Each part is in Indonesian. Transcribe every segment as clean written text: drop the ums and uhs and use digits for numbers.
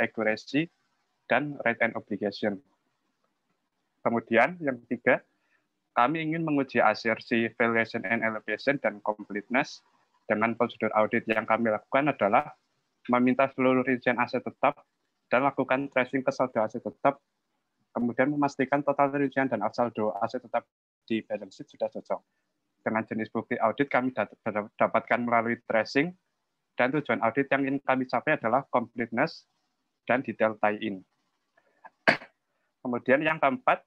accuracy, dan rate and obligation. Kemudian yang ketiga, kami ingin menguji asersi valuation and allocation dan completeness. Dengan prosedur audit yang kami lakukan adalah meminta seluruh rincian aset tetap dan lakukan tracing ke saldo aset tetap, kemudian memastikan total rincian dan saldo aset tetap di balance sheet sudah cocok. Dengan jenis bukti audit kami dapatkan melalui tracing, dan tujuan audit yang ingin kami capai adalah completeness dan detail tie-in. Kemudian yang keempat,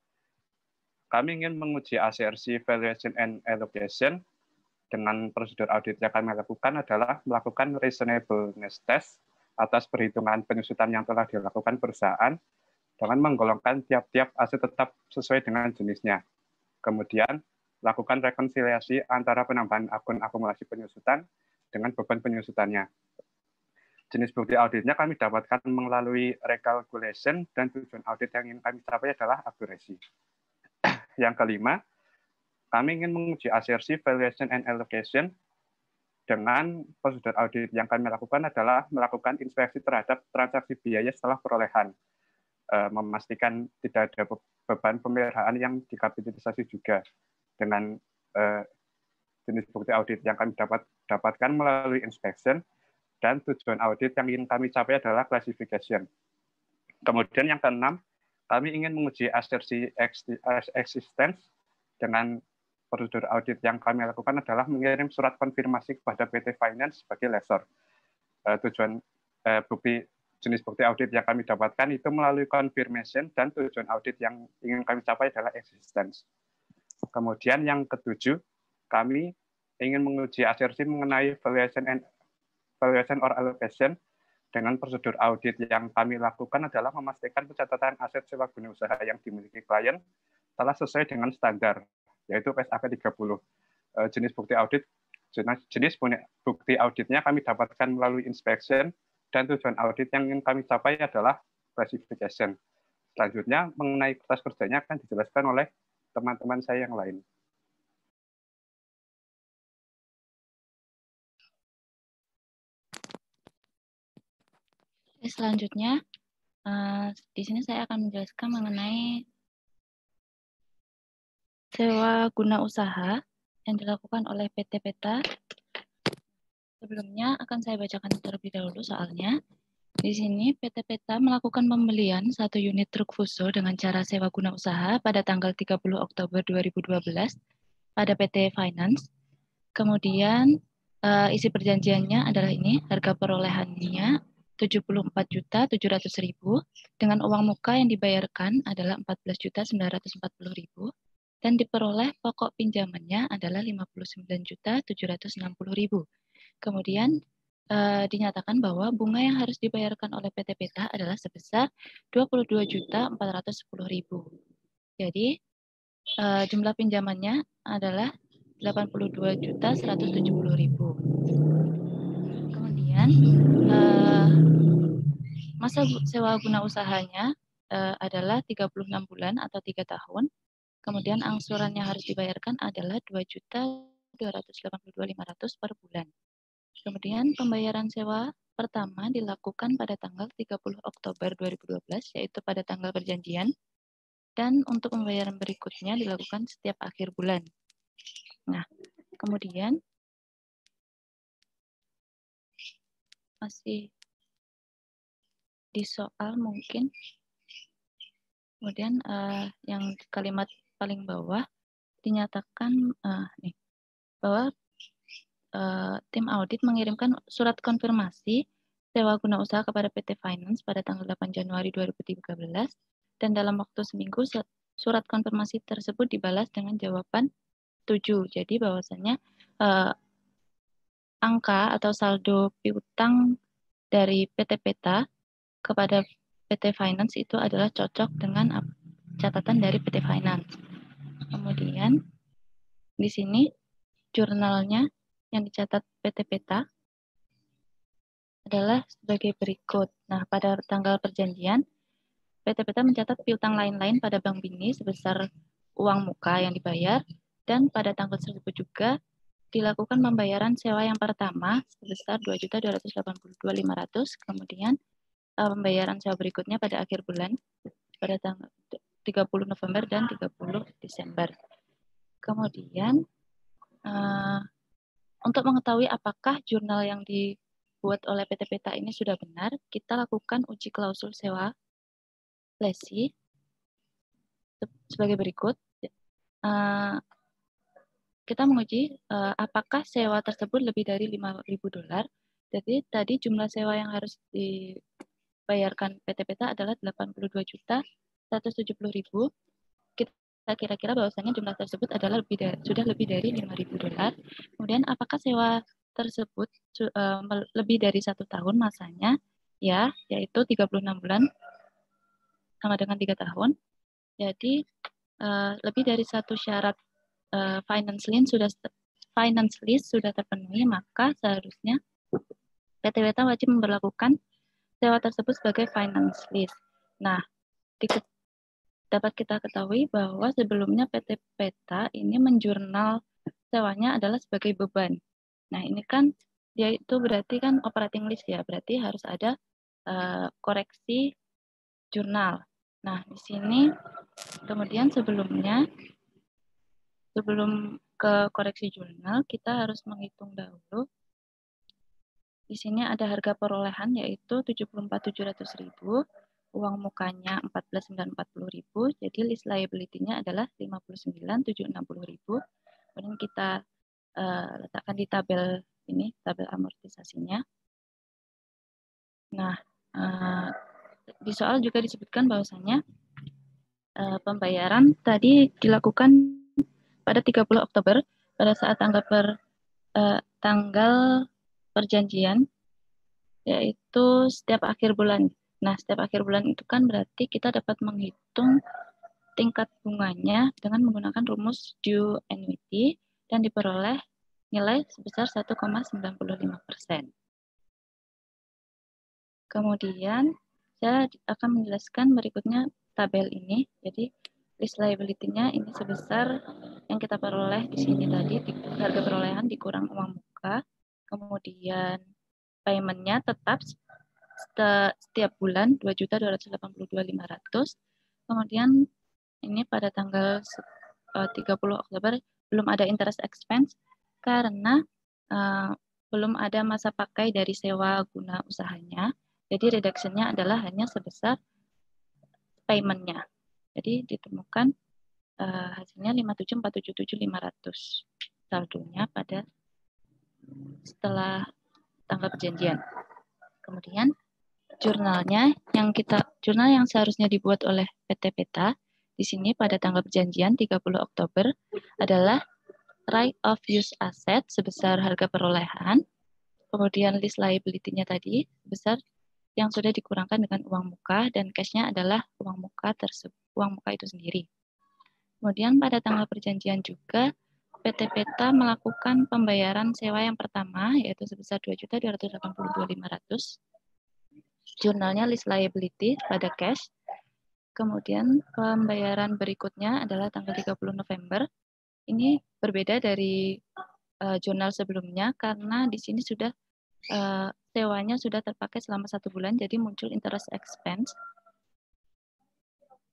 kami ingin menguji asersi valuation and allocation. Dengan prosedur audit yang kami lakukan adalah melakukan reasonableness test atas perhitungan penyusutan yang telah dilakukan perusahaan dengan menggolongkan tiap-tiap aset tetap sesuai dengan jenisnya. Kemudian, lakukan rekonsiliasi antara penambahan akun akumulasi penyusutan dengan beban penyusutannya. Jenis bukti auditnya kami dapatkan melalui recalculation, dan tujuan audit yang ingin kami capai adalah accuracy. Yang kelima, kami ingin menguji asersi valuation and allocation. Dengan prosedur audit yang kami lakukan adalah melakukan inspeksi terhadap transaksi biaya setelah perolehan, memastikan tidak ada beban pemeliharaan yang dikapitalisasi juga. Dengan jenis bukti audit yang kami dapatkan melalui inspection, dan tujuan audit yang ingin kami capai adalah classification. Kemudian yang keenam, kami ingin menguji asersi existence. Dengan prosedur audit yang kami lakukan adalah mengirim surat konfirmasi kepada PT Finance sebagai lessor. Tujuan jenis bukti audit yang kami dapatkan itu melalui confirmation, dan tujuan audit yang ingin kami capai adalah existence. Kemudian yang ketujuh, kami ingin menguji asersi mengenai valuation or allocation. Dengan prosedur audit yang kami lakukan adalah memastikan pencatatan aset sewa guna usaha yang dimiliki klien telah sesuai dengan standar, yaitu PSAK 30. Jenis bukti auditnya kami dapatkan melalui inspection, dan tujuan audit yang ingin kami capai adalah classification. Selanjutnya, mengenai kertas kerjanya akan dijelaskan oleh teman-teman saya yang lain. Selanjutnya, di sini saya akan menjelaskan mengenai sewa guna usaha yang dilakukan oleh PT Peta. Sebelumnya akan saya bacakan terlebih dahulu soalnya. Di sini PT Peta melakukan pembelian 1 unit truk Fuso dengan cara sewa guna usaha pada tanggal 30 Oktober 2012 pada PT Finance. Kemudian isi perjanjiannya adalah ini, harga perolehannya 74.700.000 dengan uang muka yang dibayarkan adalah 14.940.000 dan diperoleh pokok pinjamannya adalah 59.760.000. Kemudian dinyatakan bahwa bunga yang harus dibayarkan oleh PT Peta adalah sebesar 22.410.000. Jadi jumlah pinjamannya adalah 82.170.000. Kemudian masa sewa guna usahanya adalah 36 bulan atau 3 tahun. Kemudian angsuran yang harus dibayarkan adalah 2.282.500 per bulan. Kemudian pembayaran sewa pertama dilakukan pada tanggal 30 Oktober 2012, yaitu pada tanggal perjanjian. Dan untuk pembayaran berikutnya dilakukan setiap akhir bulan. Nah, kemudian masih di soal mungkin. Kemudian yang kalimat paling bawah dinyatakan bahwa tim audit mengirimkan surat konfirmasi sewa guna usaha kepada PT Finance pada tanggal 8 Januari 2013 dan dalam waktu seminggu surat konfirmasi tersebut dibalas dengan jawaban 7. Jadi bahwasannya angka atau saldo piutang dari PT Peta kepada PT Finance itu adalah cocok dengan catatan dari PT Finance. Kemudian di sini jurnalnya yang dicatat PT Peta adalah sebagai berikut. Nah, pada tanggal perjanjian, PT Peta mencatat piutang lain-lain pada Bank Bini sebesar uang muka yang dibayar, dan pada tanggal tersebut juga dilakukan pembayaran sewa yang pertama sebesar 2.282.500, kemudian pembayaran sewa berikutnya pada akhir bulan pada tanggal 30 November dan 30 Desember. Kemudian untuk mengetahui apakah jurnal yang dibuat oleh PT Peta ini sudah benar, kita lakukan uji klausul sewa lesi sebagai berikut. Kita menguji apakah sewa tersebut lebih dari $5.000. Jadi tadi jumlah sewa yang harus dibayarkan PT Peta adalah 82.170.000. Kita kira-kira bahwasanya jumlah tersebut adalah sudah lebih dari $5.000. Kemudian apakah sewa tersebut lebih dari 1 tahun masanya? Ya, yaitu 36 bulan sama dengan 3 tahun. Jadi lebih dari satu syarat finance lease sudah terpenuhi, maka seharusnya PT Peta wajib memperlakukan sewa tersebut sebagai finance lease. Nah, dapat kita ketahui bahwa sebelumnya PT Peta ini menjurnal sewanya adalah sebagai beban. Nah, ini kan dia itu berarti kan operating lease ya, berarti harus ada koreksi jurnal. Nah, di sini kemudian sebelum ke koreksi jurnal, kita harus menghitung dahulu. Di sini ada harga perolehan yaitu 74.700.000, uang mukanya 14.940.000, jadi list liability-nya adalah 59.760.000. Kemudian kita letakkan di tabel ini, tabel amortisasinya. Nah, di soal juga disebutkan bahwasanya pembayaran tadi dilakukan pada 30 Oktober pada saat tanggal perjanjian, yaitu setiap akhir bulan. Nah, setiap akhir bulan itu kan berarti kita dapat menghitung tingkat bunganya dengan menggunakan rumus due annuity dan diperoleh nilai sebesar 1,95%. Kemudian saya akan menjelaskan berikutnya tabel ini. Jadi list liability-nya ini sebesar yang kita peroleh di sini tadi, harga perolehan dikurang uang muka. Kemudian payment-nya tetap setiap bulan 2.282.500. Kemudian ini pada tanggal 30 Oktober belum ada interest expense karena belum ada masa pakai dari sewa guna usahanya. Jadi reduction-nya adalah hanya sebesar payment-nya. Jadi ditemukan hasilnya 57.477.500 saldonya pada setelah tanggal perjanjian. Kemudian jurnal yang seharusnya dibuat oleh PT Peta di sini pada tanggal perjanjian 30 Oktober adalah right of use asset sebesar harga perolehan, kemudian list liability-nya tadi sebesar yang sudah dikurangkan dengan uang muka dan cash-nya adalah uang muka itu sendiri. Kemudian pada tanggal perjanjian juga PT Peta melakukan pembayaran sewa yang pertama yaitu sebesar 2.282.500. Jurnalnya list liability pada cash. Kemudian pembayaran berikutnya adalah tanggal 30 November. Ini berbeda dari jurnal sebelumnya karena di sini sudah sewanya sudah terpakai selama 1 bulan, jadi muncul interest expense.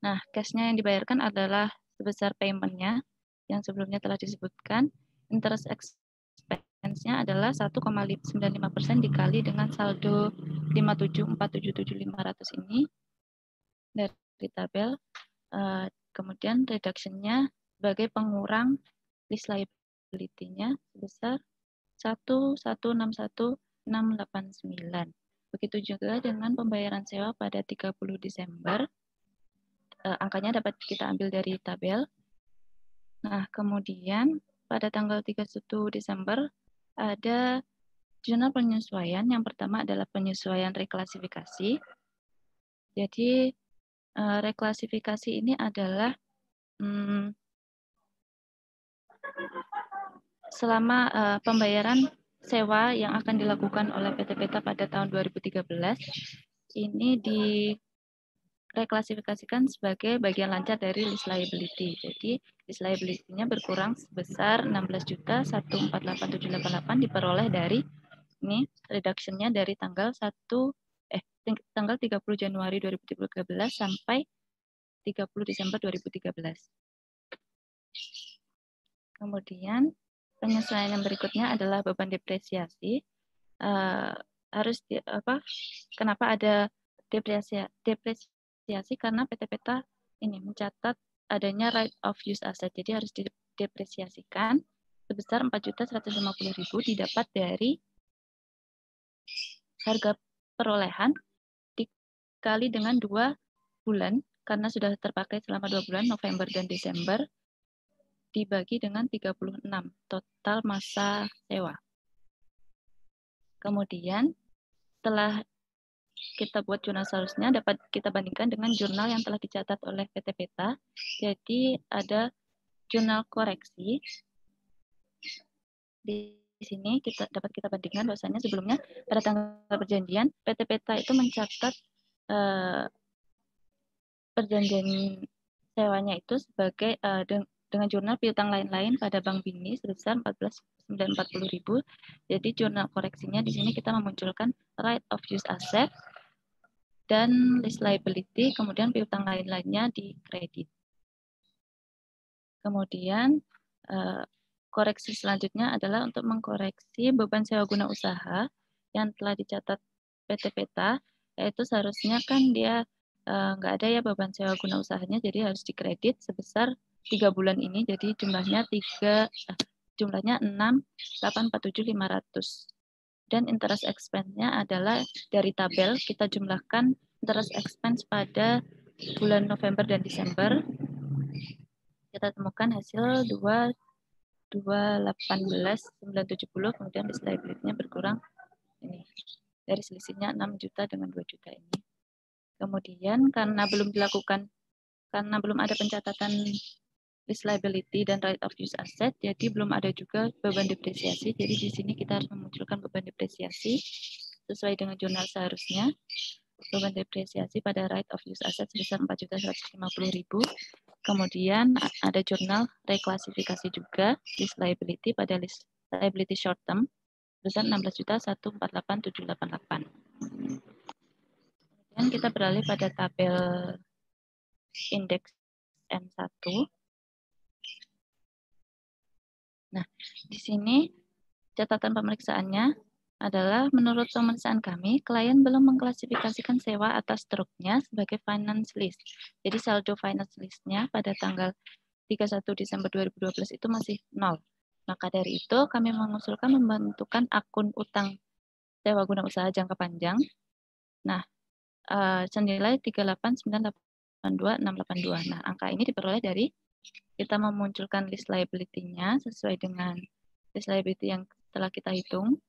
Nah, cash-nya yang dibayarkan adalah sebesar payment-nya yang sebelumnya telah disebutkan. Interest expense-nya adalah 1,95% dikali dengan saldo 57.477.500 ini dari tabel. Kemudian reduction-nya sebagai pengurang list liability-nya sebesar 1.161.689. Begitu juga dengan pembayaran sewa pada 30 Desember. Angkanya dapat kita ambil dari tabel. Nah, kemudian pada tanggal 31 Desember ada jurnal penyesuaian. Yang pertama adalah penyesuaian reklasifikasi. Jadi reklasifikasi ini adalah selama pembayaran sewa yang akan dilakukan oleh PT Peta pada tahun 2013 ini direklasifikasikan sebagai bagian lancar dari list liability. Jadi list liability-nya berkurang sebesar 16.148.788 diperoleh dari ini reduction-nya dari tanggal tanggal 30 Januari 2013 sampai 30 Desember 2013. Kemudian penyesuaian yang berikutnya adalah beban depresiasi. Kenapa ada depresiasi? Karena PT Peta ini mencatat adanya right of use asset, jadi harus didepresiasikan sebesar 4.150.000 didapat dari harga perolehan dikali dengan 2 bulan karena sudah terpakai selama 2 bulan, November dan Desember, dibagi dengan 36 total masa sewa. Kemudian setelah kita buat jurnal seharusnya dapat kita bandingkan dengan jurnal yang telah dicatat oleh PT Peta. Jadi ada jurnal koreksi. Di sini dapat kita bandingkan bahwasanya sebelumnya pada tanggal perjanjian PT Peta itu mencatat perjanjian sewanya itu sebagai dengan jurnal piutang lain-lain pada Bank Bini sebesar 14.940.000. Jadi jurnal koreksinya di sini kita memunculkan right of use asset dan list liability, kemudian piutang lain-lainnya di kredit. Kemudian koreksi selanjutnya adalah untuk mengkoreksi beban sewa guna usaha yang telah dicatat PT Peta, yaitu seharusnya kan dia nggak ada ya beban sewa guna usahanya, jadi harus dikredit sebesar 3 bulan ini, jadi jumlahnya 6.847.500. Dan interest expense-nya adalah dari tabel kita jumlahkan interest expense pada bulan November dan Desember. Kita temukan hasil 218.970, kemudian list liability-nya berkurang ini. Dari selisihnya 6 juta dengan 2 juta ini. Kemudian karena belum ada pencatatan list liability dan right of use asset, jadi belum ada juga beban depresiasi. Jadi di sini kita harus memunculkan beban depresiasi sesuai dengan jurnal seharusnya. Beban depresiasi pada right of use asset sebesar 4.150.000. Kemudian ada jurnal reklasifikasi juga list liability pada list liability short term sebesar 16.148.788. Kemudian kita beralih pada tabel indeks M1. Nah, di sini catatan pemeriksaannya adalah menurut pemeriksaan kami, klien belum mengklasifikasikan sewa atas struknya sebagai finance lease. Jadi saldo finance lease-nya pada tanggal 31 Desember 2012 itu masih 0. Maka dari itu kami mengusulkan membentukkan akun utang sewa guna usaha jangka panjang. Nah, senilai 38982.682. Nah, angka ini diperoleh dari kita memunculkan list liability-nya sesuai dengan list liability yang telah kita hitung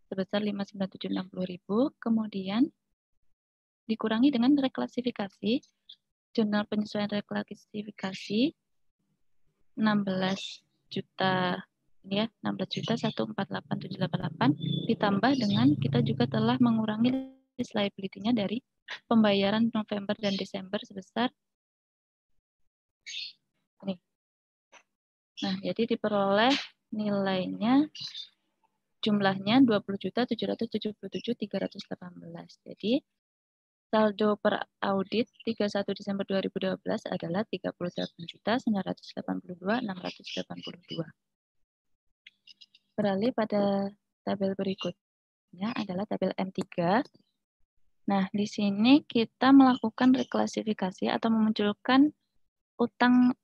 sebesar 59760.000, kemudian dikurangi dengan reklasifikasi, jurnal penyesuaian reklasifikasi 16 juta ini ya, 16.148.788 ditambah dengan kita juga telah mengurangi list liability-nya dari pembayaran November dan Desember sebesar ini. Nah, jadi diperoleh nilainya jumlahnya 20.777.318. Jadi saldo per audit 31 Desember 2012 adalah 38.982.682. Beralih pada tabel berikutnya adalah tabel M3. Nah, di sini kita melakukan reklasifikasi atau memunculkan utang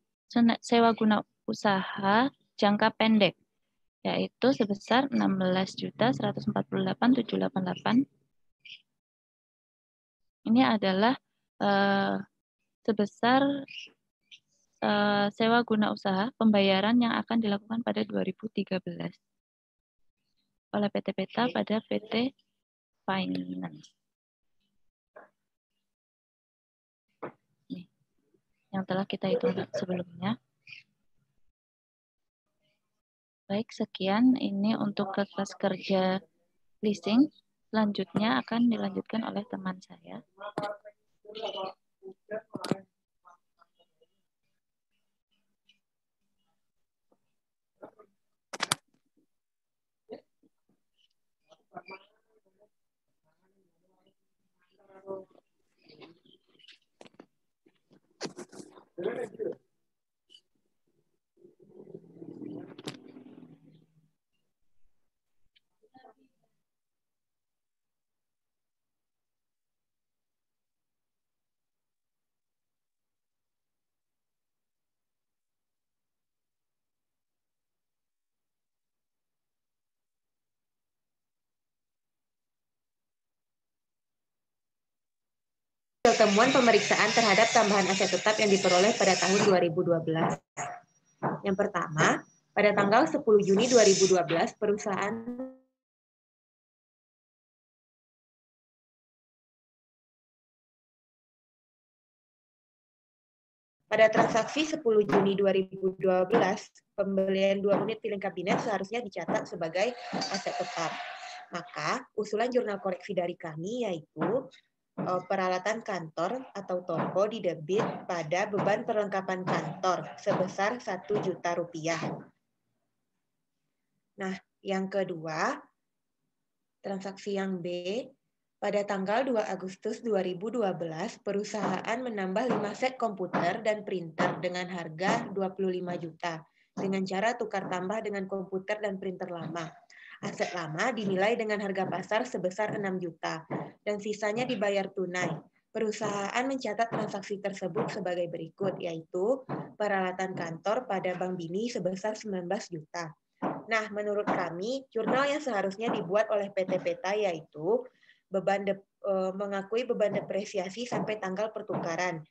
sewa guna usaha jangka pendek, yaitu sebesar 16.148.788. Ini adalah sebesar sewa guna usaha pembayaran yang akan dilakukan pada 2013 oleh PT Peta pada PT Finance. Nih, yang telah kita hitung sebelumnya. Baik, sekian ini untuk kelas kerja leasing. Selanjutnya akan dilanjutkan oleh teman saya. Temuan pemeriksaan terhadap tambahan aset tetap yang diperoleh pada tahun 2012. Yang pertama, pada tanggal 10 Juni 2012, perusahaan pada transaksi 10 Juni 2012, pembelian 2 unit piling kabinet seharusnya dicatat sebagai aset tetap. Maka, usulan jurnal koreksi dari kami yaitu peralatan kantor atau toko didebit pada beban perlengkapan kantor sebesar Rp1 juta. Nah, yang kedua, transaksi yang B, pada tanggal 2 Agustus 2012, perusahaan menambah 5 set komputer dan printer dengan harga 25 juta dengan cara tukar tambah dengan komputer dan printer lama. Aset lama dinilai dengan harga pasar sebesar 6 juta dan sisanya dibayar tunai. Perusahaan mencatat transaksi tersebut sebagai berikut, yaitu peralatan kantor pada Bank Bini sebesar 19 juta. Nah, menurut kami, jurnal yang seharusnya dibuat oleh PT Peta yaitu mengakui beban depresiasi sampai tanggal pertukaran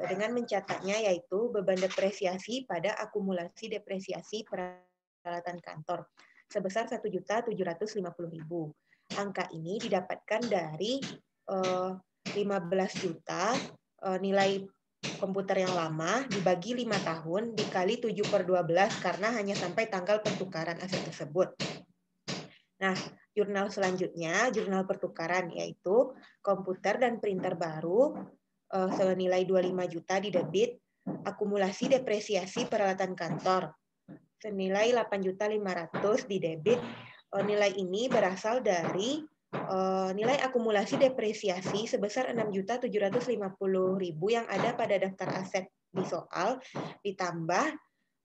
dengan mencatatnya yaitu beban depresiasi pada akumulasi depresiasi peralatan kantor sebesar Rp1.750.000. Angka ini didapatkan dari 15 juta nilai komputer yang lama dibagi 5 tahun dikali 7/12 karena hanya sampai tanggal pertukaran aset tersebut. Nah, jurnal selanjutnya, jurnal pertukaran, yaitu komputer dan printer baru senilai 25 juta didebit, akumulasi depresiasi peralatan kantor senilai 8.500.000 didebit. Nilai ini berasal dari nilai akumulasi depresiasi sebesar 6.750.000 yang ada pada daftar aset di soal, ditambah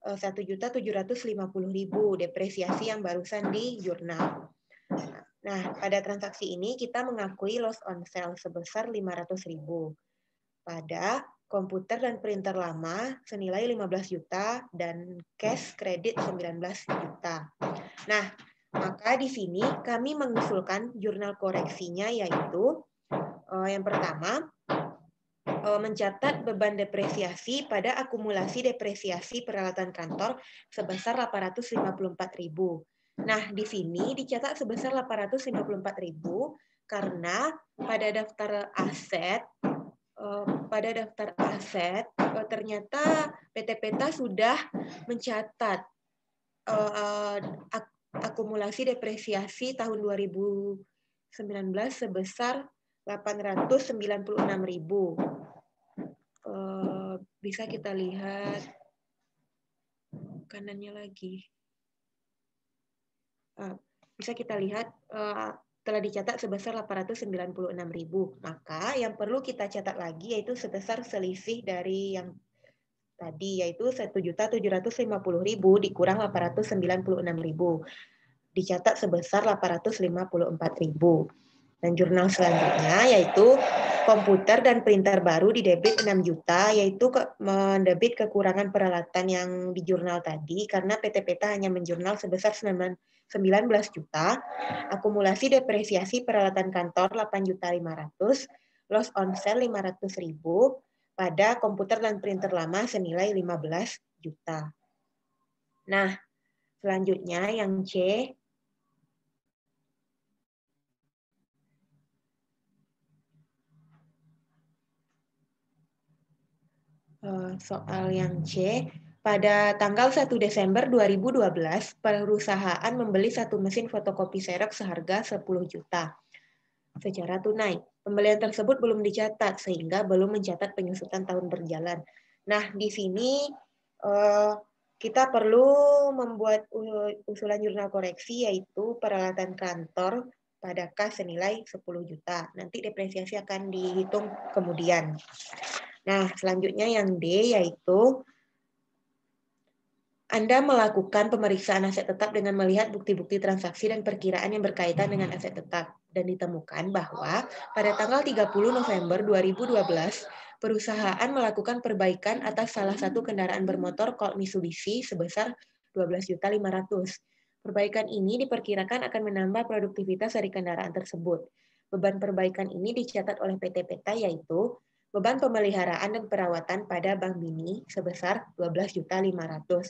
1.750.000 depresiasi yang barusan di jurnal. Nah, pada transaksi ini kita mengakui loss on sale sebesar 500.000 pada komputer dan printer lama senilai 15 juta dan cash kredit 19 juta. Nah, maka di sini kami mengusulkan jurnal koreksinya yaitu yang pertama mencatat beban depresiasi pada akumulasi depresiasi peralatan kantor sebesar 854.000. Nah, di sini dicatat sebesar 854.000 karena pada daftar aset ternyata PT Peta sudah mencatat akumulasi depresiasi tahun 2019 sebesar 896.000. Bisa kita lihat kanannya lagi. Bisa kita lihat telah dicatat sebesar 896.000. Maka yang perlu kita catat lagi yaitu sebesar selisih dari yang tadi yaitu 1.750.000 dikurang 896.000. Dicatat sebesar 854.000. Dan jurnal selanjutnya yaitu komputer dan printer baru didebit 6 juta yaitu mendebit kekurangan peralatan yang di jurnal tadi karena PT Peta hanya menjurnal sebesar 19 juta, akumulasi depresiasi peralatan kantor 8.500.000, loss on sale 500.000 pada komputer dan printer lama senilai 15 juta. Nah, selanjutnya yang C. Soal yang C. Pada tanggal 1 Desember 2012, perusahaan membeli 1 mesin fotokopi Xerox seharga 10 juta secara tunai. Pembelian tersebut belum dicatat, sehingga belum mencatat penyusutan tahun berjalan. Nah, di sini kita perlu membuat usulan jurnal koreksi, yaitu peralatan kantor pada kas senilai 10 juta. Nanti depresiasi akan dihitung kemudian. Nah, selanjutnya yang D yaitu Anda melakukan pemeriksaan aset tetap dengan melihat bukti-bukti transaksi dan perkiraan yang berkaitan dengan aset tetap. Dan ditemukan bahwa pada tanggal 30 November 2012, perusahaan melakukan perbaikan atas salah satu kendaraan bermotor Colt Mitsubishi sebesar 12.500.000. Perbaikan ini diperkirakan akan menambah produktivitas dari kendaraan tersebut. Beban perbaikan ini dicatat oleh PT PETA yaitu beban pemeliharaan dan perawatan pada Bank Bini sebesar 12.500.000.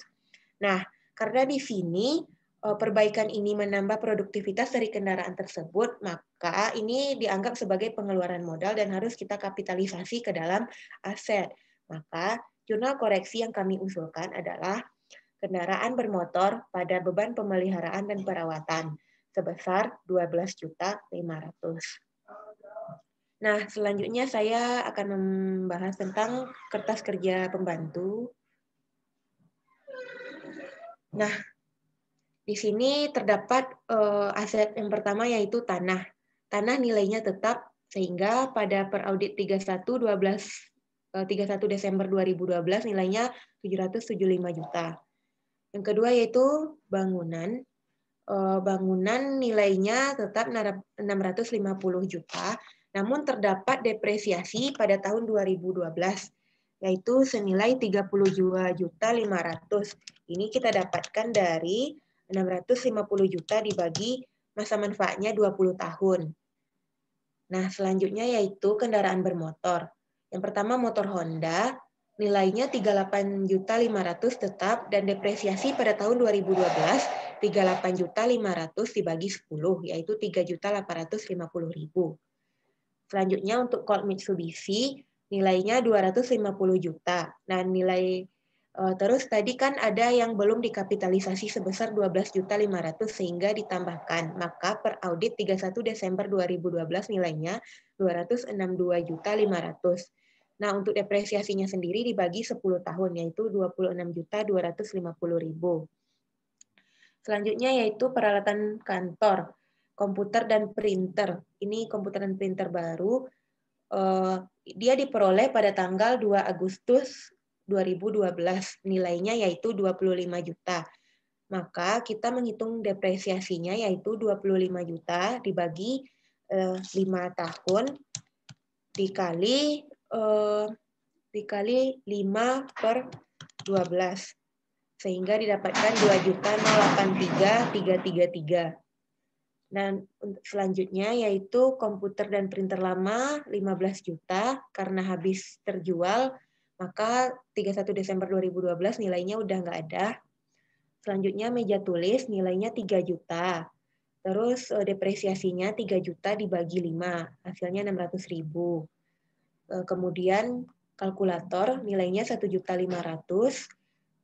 Nah, karena di sini perbaikan ini menambah produktivitas dari kendaraan tersebut, maka ini dianggap sebagai pengeluaran modal dan harus kita kapitalisasi ke dalam aset. Maka jurnal koreksi yang kami usulkan adalah kendaraan bermotor pada beban pemeliharaan dan perawatan sebesar 12.500.000. Nah, selanjutnya saya akan membahas tentang kertas kerja pembantu. Nah, di sini terdapat aset yang pertama yaitu tanah. Tanah nilainya tetap sehingga pada peraudit 31 Desember 2012 nilainya 775 juta. Yang kedua yaitu bangunan. Bangunan nilainya tetap 650 juta, namun terdapat depresiasi pada tahun 2012 yaitu senilai 32.500. Ini kita dapatkan dari 650 juta dibagi masa manfaatnya 20 tahun. Nah, selanjutnya yaitu kendaraan bermotor. Yang pertama motor Honda, nilainya 38.500.000 tetap dan depresiasi pada tahun 2012 38.500.000 dibagi 10 yaitu 3.850.000. Selanjutnya untuk Colt Mitsubishi nilainya 250 juta. Nah, nilai terus tadi kan ada yang belum dikapitalisasi sebesar 12.500.000 sehingga ditambahkan. Maka per audit 31 Desember 2012 nilainya 262.500.000. Nah, untuk depresiasinya sendiri dibagi 10 tahun yaitu 26.250.000. Selanjutnya yaitu peralatan kantor, komputer dan printer. Ini komputer dan printer baru. Dia diperoleh pada tanggal 2 Agustus 2012. Nilainya yaitu 25 juta. Maka kita menghitung depresiasinya yaitu 25 juta dibagi 5 tahun dikali 5/12. Sehingga didapatkan 2.083.333. Dan selanjutnya yaitu komputer dan printer lama 15 juta karena habis terjual, maka 31 Desember 2012 nilainya udah nggak ada. Selanjutnya meja tulis nilainya 3 juta. Terus depresiasinya 3 juta dibagi 5, hasilnya 600.000. Kemudian kalkulator nilainya 1.500.000.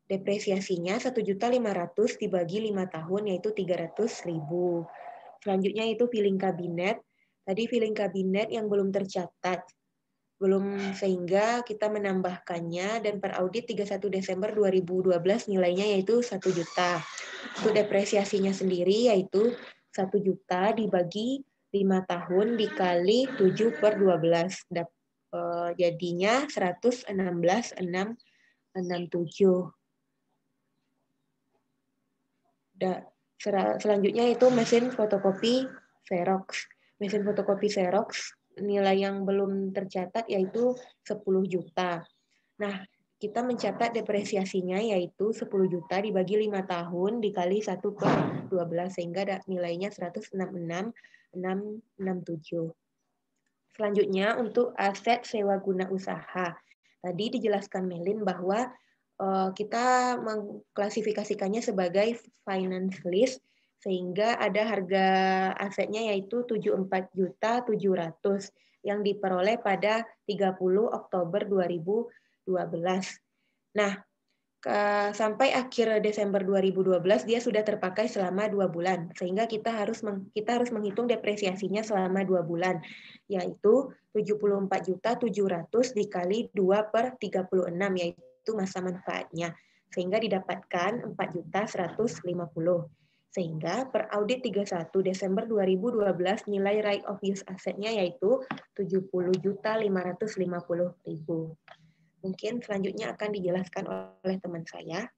Depresiasinya 1.500.000 dibagi 5 tahun yaitu 300.000. Selanjutnya itu filing kabinet. Tadi filing kabinet yang belum tercatat. Sehingga kita menambahkannya dan per audit 31 Desember 2012 nilainya yaitu 1 juta. Untuk depresiasinya sendiri yaitu 1 juta dibagi 5 tahun dikali 7/12. Jadinya 116.667. Selanjutnya itu mesin fotokopi Xerox. Mesin fotokopi Xerox nilai yang belum tercatat yaitu 10 juta. Nah, kita mencatat depresiasinya yaitu 10 juta dibagi 5 tahun dikali 1/12 sehingga nilainya 166.667. Selanjutnya untuk aset sewa guna usaha. Tadi dijelaskan Melin bahwa kita mengklasifikasikannya sebagai finance lease sehingga ada harga asetnya yaitu 74.700.000 yang diperoleh pada 30 Oktober 2012. Nah, sampai akhir Desember 2012 dia sudah terpakai selama 2 bulan sehingga kita harus menghitung depresiasinya selama 2 bulan yaitu 74.700.000 dikali 2/36 yaitu itu masa manfaatnya sehingga didapatkan 4.150.000 sehingga per audit 31 Desember 2012 nilai right of use asetnya yaitu 70.550.000. Mungkin selanjutnya akan dijelaskan oleh teman saya.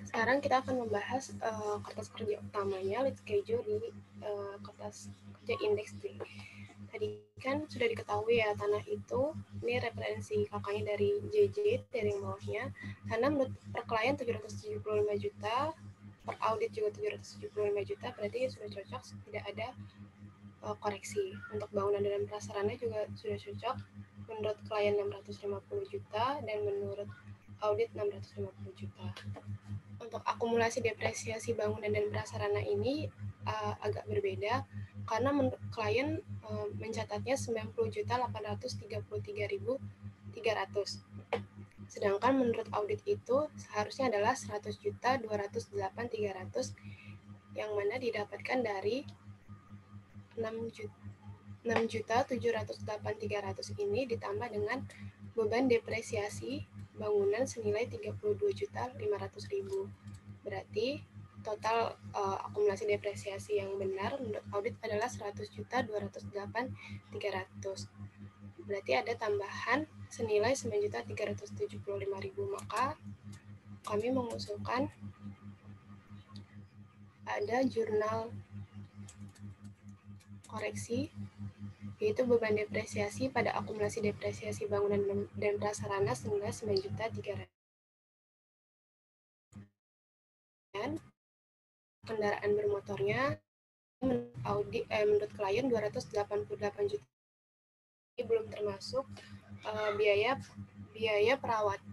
Sekarang kita akan membahas kertas kerja utamanya, lead schedule di kertas kerja indeks D. Tadi kan sudah diketahui ya, tanah itu, ini referensi kakaknya dari JJ, dari yang bawahnya. Karena menurut per klien 775 juta, per audit juga 775 juta, berarti sudah cocok, tidak ada koreksi. Untuk bangunan dan prasarana juga sudah cocok, menurut klien 650 juta, dan menurut audit 650 juta. Untuk akumulasi depresiasi bangunan dan prasarana ini agak berbeda karena menurut klien mencatatnya 90.833.300. Sedangkan menurut audit itu seharusnya adalah 100.208.300 yang mana didapatkan dari 6.708.300 ini ditambah dengan beban depresiasi bangunan senilai 32.500.000. Berarti total akumulasi depresiasi yang benar menurut audit adalah 100.208.300. Berarti ada tambahan senilai 9.375.000. Maka kami mengusulkan ada jurnal koreksi, yaitu beban depresiasi pada akumulasi depresiasi bangunan dan prasarana senilai 9.300.000. Kendaraan bermotornya menurut klien 288 juta. Ini belum termasuk biaya perawatan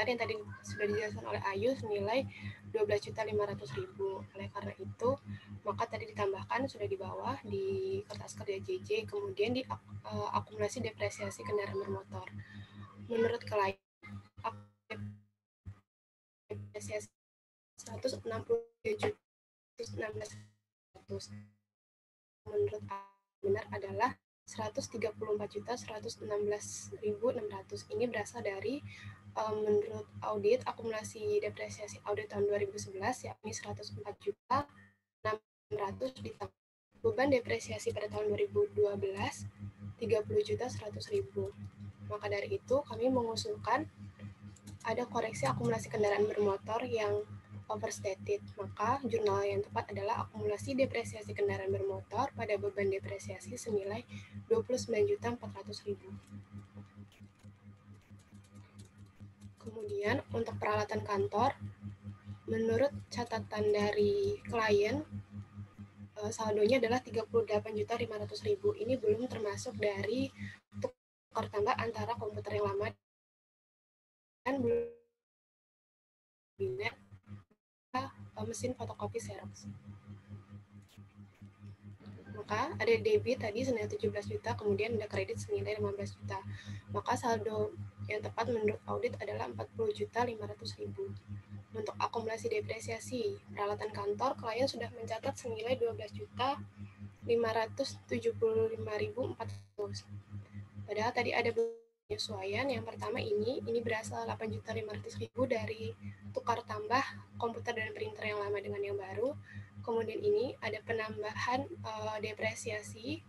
yang tadi sudah dijelaskan oleh Ayu senilai 12.500.000. Oleh karena itu, maka tadi ditambahkan sudah di bawah di kertas kerja JJ, kemudian di akumulasi depresiasi kendaraan bermotor. Menurut klien, depresiasi 160.16.000. Menurut benar adalah 134.116.600. Ini berasal dari menurut audit akumulasi depresiasi audit tahun 2011 yakni 104.600 ditambah beban depresiasi pada tahun 2012 30.100.000. Maka dari itu kami mengusulkan ada koreksi akumulasi kendaraan bermotor yang overstated, maka jurnal yang tepat adalah akumulasi depresiasi kendaraan bermotor pada beban depresiasi senilai 29.400.000. Kemudian untuk peralatan kantor, menurut catatan dari klien, saldonya adalah 38.500.000. Ini belum termasuk dari tukar tambah antara komputer yang lama dan belum mesin fotokopi Xerox. Maka ada debit tadi senilai 17 juta, kemudian ada kredit senilai 15 juta. Maka saldo yang tepat menurut audit adalah 40.500.000. Untuk akumulasi depresiasi peralatan kantor, klien sudah mencatat senilai 12.575.400. Padahal tadi ada penyesuaian. Yang pertama ini berasal 8.500.000 dari tukar tambah komputer dan printer yang lama dengan yang baru. Kemudian ini ada penambahan depresiasi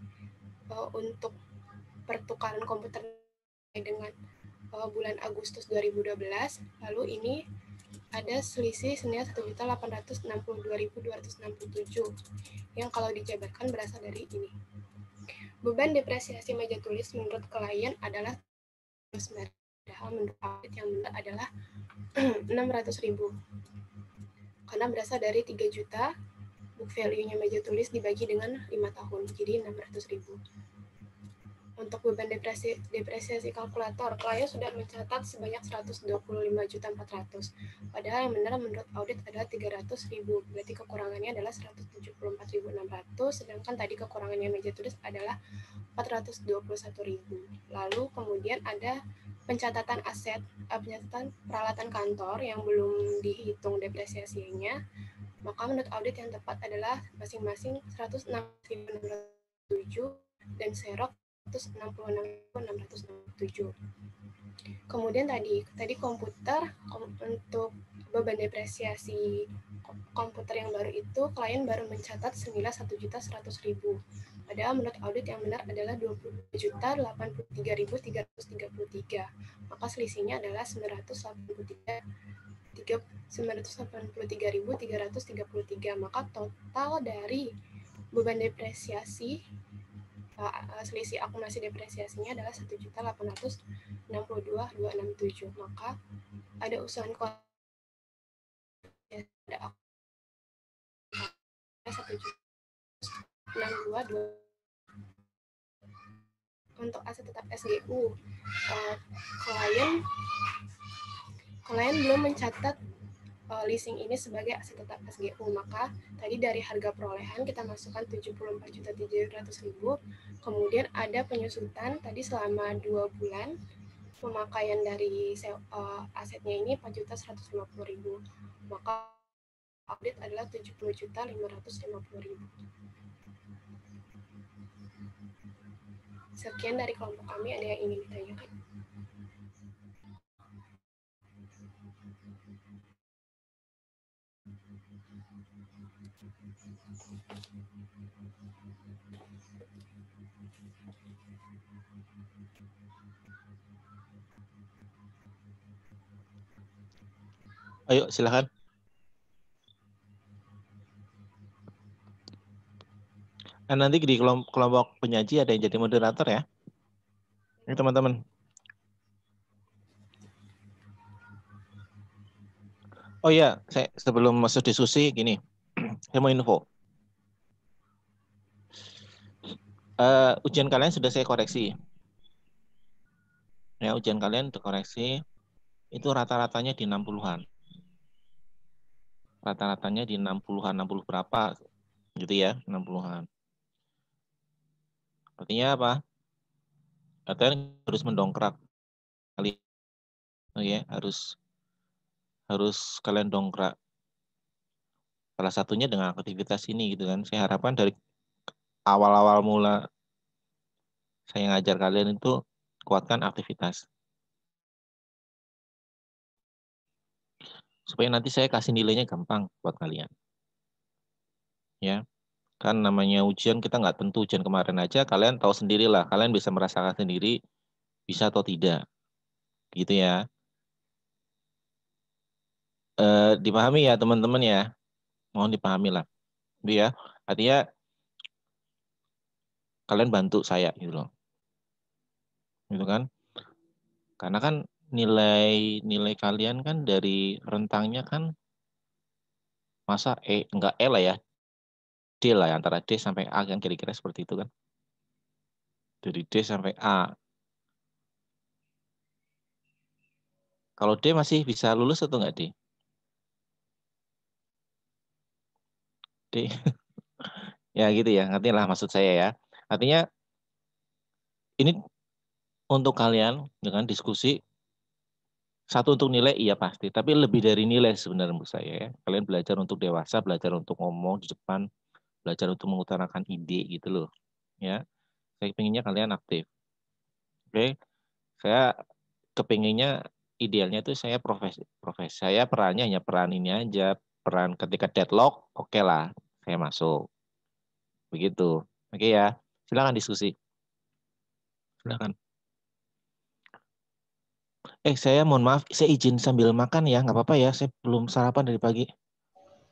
untuk pertukaran komputer dengan bulan Agustus 2012. Lalu ini ada selisih senilai 1.862.267 yang kalau dijabarkan berasal dari ini. Beban depresiasi meja tulis menurut klien adalah padahal menurut audit yang benar adalah 600.000. Karena berasal dari 3 juta, book value-nya meja tulis dibagi dengan 5 tahun, jadi 600.000. Untuk beban depresiasi kalkulator, klien sudah mencatat sebanyak 125.400. Padahal yang benar menurut audit adalah 300.000, berarti kekurangannya adalah 174.600, sedangkan tadi kekurangannya meja tulis adalah 421.000. Lalu kemudian ada pencatatan aset, pencatatan peralatan kantor yang belum dihitung depresiasinya. Maka menurut audit yang tepat adalah masing-masing 106.607 dan Xerox 166.667. Kemudian tadi komputer untuk beban depresiasi komputer yang baru itu klien baru mencatat senilai 1.100.000. Padahal menurut audit yang benar adalah 20.083.333. Maka selisihnya adalah 983.333. Maka total dari beban depresiasi selisih akumulasi depresiasinya adalah 1.862.267. Maka ada usulan ada 1.62.2. Untuk aset tetap SGU, klien belum mencatat leasing ini sebagai aset tetap SGU, maka tadi dari harga perolehan kita masukkan 74.700.000, kemudian ada penyusutan tadi selama 2 bulan pemakaian dari asetnya ini 4.150.000, maka audit adalah 70.550.000. Sekian dari kelompok kami, ada yang ingin ditanyakan? Ayo, silakan. Nah, nanti di kelompok penyaji ada yang jadi moderator ya. Ini teman-teman. Oh iya, saya sebelum masuk diskusi gini, saya mau info. Ujian kalian sudah saya koreksi. Ya, ujian kalian dikoreksi. Itu rata-ratanya di 60-an. Rata-ratanya di 60-an, 60 berapa gitu ya, 60-an. Artinya apa? Kalian harus mendongkrak kali. Oh ya, harus kalian dongkrak. Salah satunya dengan aktivitas ini gitu kan. Saya harapkan dari awal-awal mula saya ngajar kalian itu kuatkan aktivitas. Supaya nanti saya kasih nilainya gampang buat kalian. Ya. Kan namanya ujian kita nggak tentu, ujian kemarin aja kalian tahu sendirilah, kalian bisa merasakan sendiri bisa atau tidak. Gitu ya. Dipahami ya teman-teman ya. Mohon dipahami lah. Gitu ya. Artinya kalian bantu saya gitu loh. Gitu kan? Karena kan nilai kalian kan dari rentangnya kan masa enggak lah ya. D lah, antara D sampai A kan kira-kira seperti itu kan. Dari D sampai A. Kalau D masih bisa lulus atau enggak D? D. Ya gitu ya, ngerti lah maksud saya ya. Artinya ini untuk kalian dengan diskusi, satu untuk nilai iya pasti, tapi lebih dari nilai sebenarnya menurut saya ya. Kalian belajar untuk dewasa, belajar untuk ngomong di depan, belajar untuk mengutarakan ide gitu loh. Ya, saya pengennya kalian aktif. Oke, saya kepinginnya idealnya itu saya profesi saya perannya hanya peran ini aja, peran ketika deadlock, oke lah, saya masuk. Begitu. Oke ya, silakan diskusi. Silakan. Saya mohon maaf, saya izin sambil makan ya, nggak apa-apa ya, saya belum sarapan dari pagi.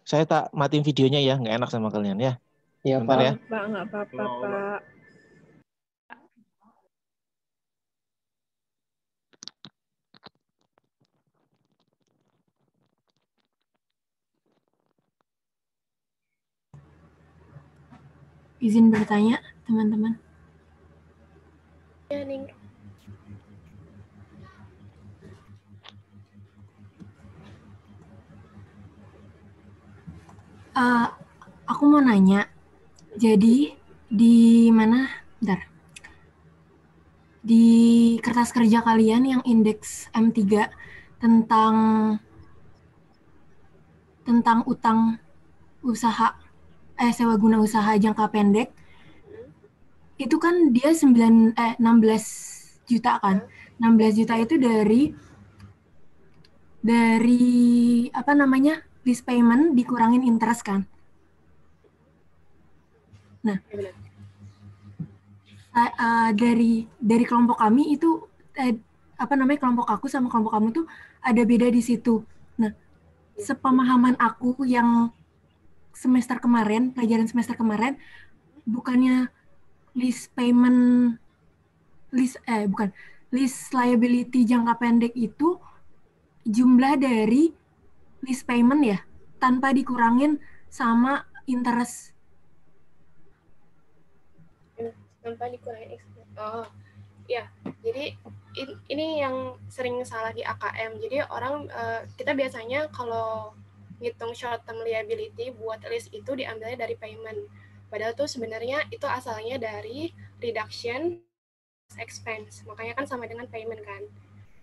Saya tak matiin videonya ya, nggak enak sama kalian ya. Iya bentar Pak. Ya. Pak, nggak apa-apa Pak. Izin bertanya, teman-teman. Ya, Ning. Aku mau nanya, jadi di mana, bentar, di kertas kerja kalian yang indeks M3 tentang utang usaha, sewa guna usaha jangka pendek, itu kan dia 16 juta kan? 16 juta itu dari apa namanya? list payment dikurangin interest kan. Nah, dari kelompok kami itu kelompok aku sama kelompok kamu tuh ada beda di situ. Nah, sepemahaman aku yang pelajaran semester kemarin, bukannya list payment list liability jangka pendek itu jumlah dari list payment ya, tanpa dikurangin sama interest. Tanpa dikurangin oh ya, jadi ini yang sering salah di AKM. Jadi orang kita biasanya kalau ngitung short term liability buat list itu diambilnya dari payment. Padahal tuh sebenarnya itu asalnya dari reduction expense. Makanya kan sama dengan payment kan.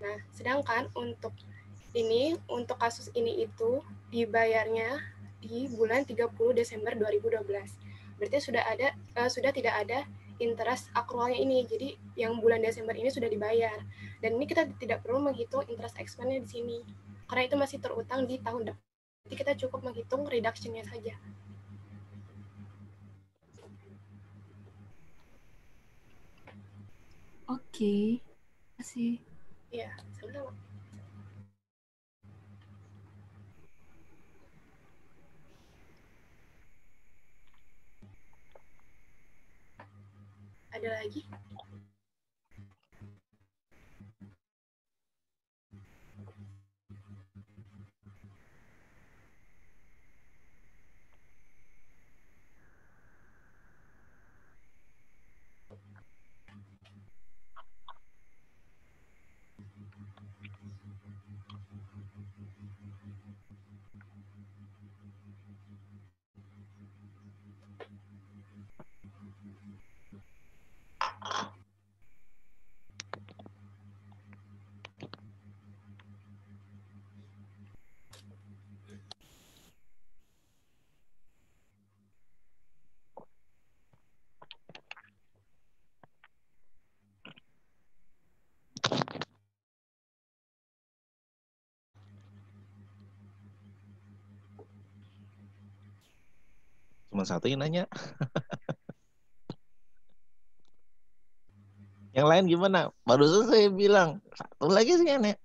Nah, sedangkan untuk kasus ini itu dibayarnya di bulan 30 Desember 2012. Berarti sudah tidak ada interest accrualnya ini. Jadi yang bulan Desember ini sudah dibayar. Dan ini kita tidak perlu menghitung interest expense-nya di sini. Karena itu masih terutang di tahun depan. Jadi kita cukup menghitung reduction-nya saja. Oke. Terima kasih. Iya, sama-sama. Ada lagi? Cuma satu yang nanya. Yang lain gimana? Barusan saya bilang satu lagi sih aneh.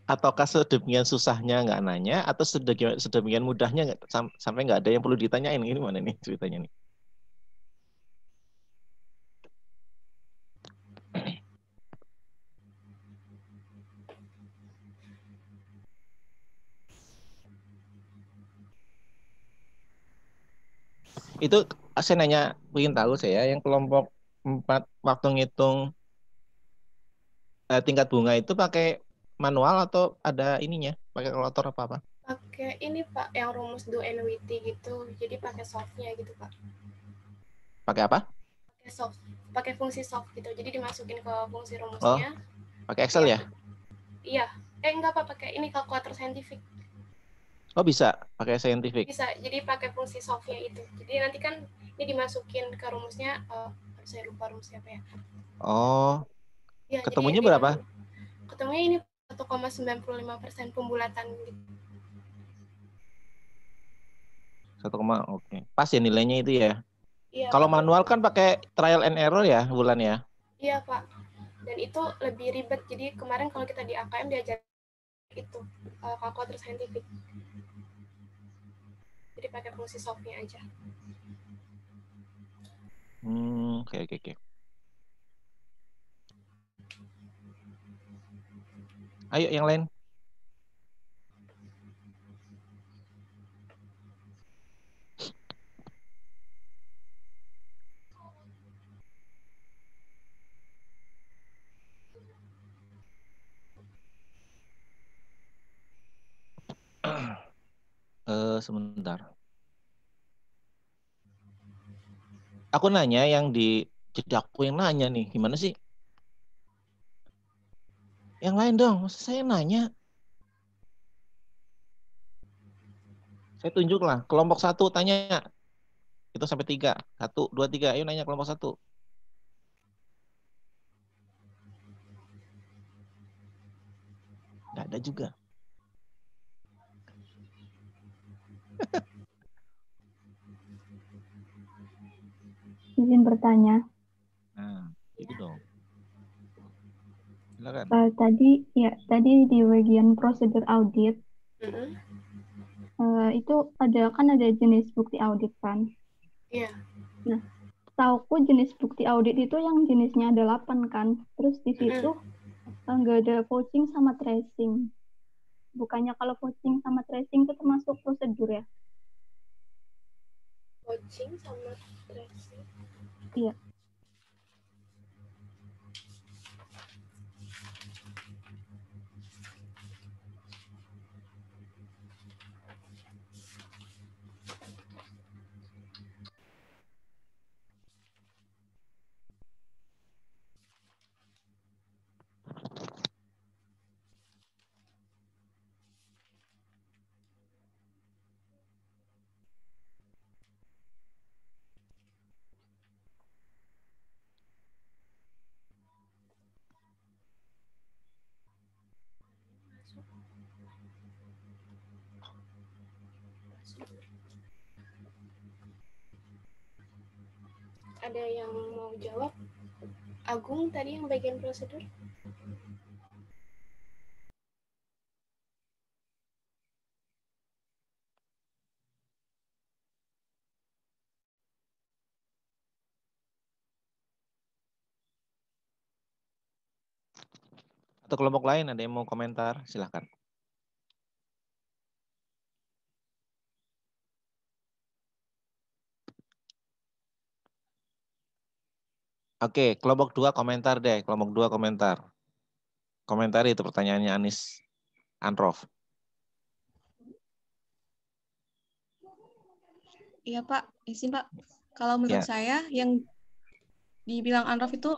Ataukah sedemikian susahnya nggak nanya, atau sedemikian mudahnya sampai nggak ada yang perlu ditanyain? Ini mana nih ceritanya nih? Itu saya nanya, ingin tahu saya yang kelompok 4 waktu ngitung tingkat bunga itu pakai manual atau ada ininya, pakai kalkulator apa-apa? Pakai ini Pak, yang rumus do and witty gitu. Jadi pakai softnya gitu Pak. Pakai apa? Pakai fungsi soft gitu. Jadi dimasukin ke fungsi Oh, rumusnya. pakai Excel ya? Iya. Enggak Pak, pakai ini kalkulator saintifik. Oh bisa, pakai scientific. Bisa. Jadi pakai fungsi softnya itu. Jadi nanti kan ini dimasukin ke rumusnya. Saya lupa rumusnya apa ya. Oh. Ya, ketemunya jadi berapa? Ketemunya ini 1,95% pembulatan gitu. 1, oke. Pas ya nilainya itu ya. Iya, kalau Pak. manual kan pakai trial and error ya, Bulan ya? Iya, Pak. Dan itu lebih ribet. Jadi kemarin kalau kita di AKM diajar itu kalkulator saintifik. Jadi pakai fungsi softnya aja. Oke. Ayo yang lain. Sebentar. Aku nanya yang jadi aku yang nanya nih, gimana sih? Yang lain dong, masa saya nanya? Saya tunjuk lah, kelompok 1 tanya. Itu sampai 3. 1, 2, 3, ayo nanya kelompok 1. Ada juga. Izin bertanya. Nah, itu dong. Silakan. Tadi di bagian prosedur audit itu ada jenis bukti audit kan? Iya. Nah, tauku jenis bukti audit itu yang jenisnya ada 8 kan. Terus di situ nggak ada vouching sama tracing. Bukannya kalau vouching sama tracing itu termasuk prosedur ya? Vouching sama tracing. Iya. Ada yang mau jawab? Agung tadi yang bagian prosedur? Atau kelompok lain ada yang mau komentar? Silahkan. Oke, kelompok 2 komentar deh. Kelompok 2 komentar. Komentar itu pertanyaannya Anis Anrof. Iya Pak, izin Pak. Kalau menurut saya yang dibilang Anrof itu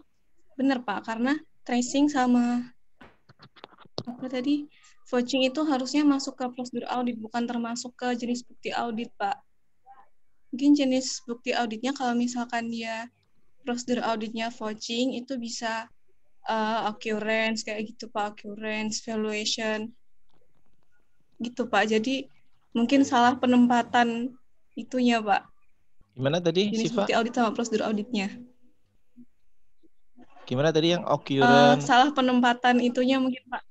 benar Pak, karena tracing sama apa tadi vouching itu harusnya masuk ke prosedur audit, bukan termasuk ke jenis bukti audit Pak. Mungkin jenis bukti auditnya kalau misalkan dia prosedur auditnya vouching itu bisa occurrence kayak gitu Pak, occurrence, valuation gitu Pak. Jadi mungkin salah penempatan itunya Pak. Gimana tadi, jenis Siva? bukti audit sama prosedur auditnya. Gimana tadi yang occurrence? Salah penempatan itunya mungkin Pak.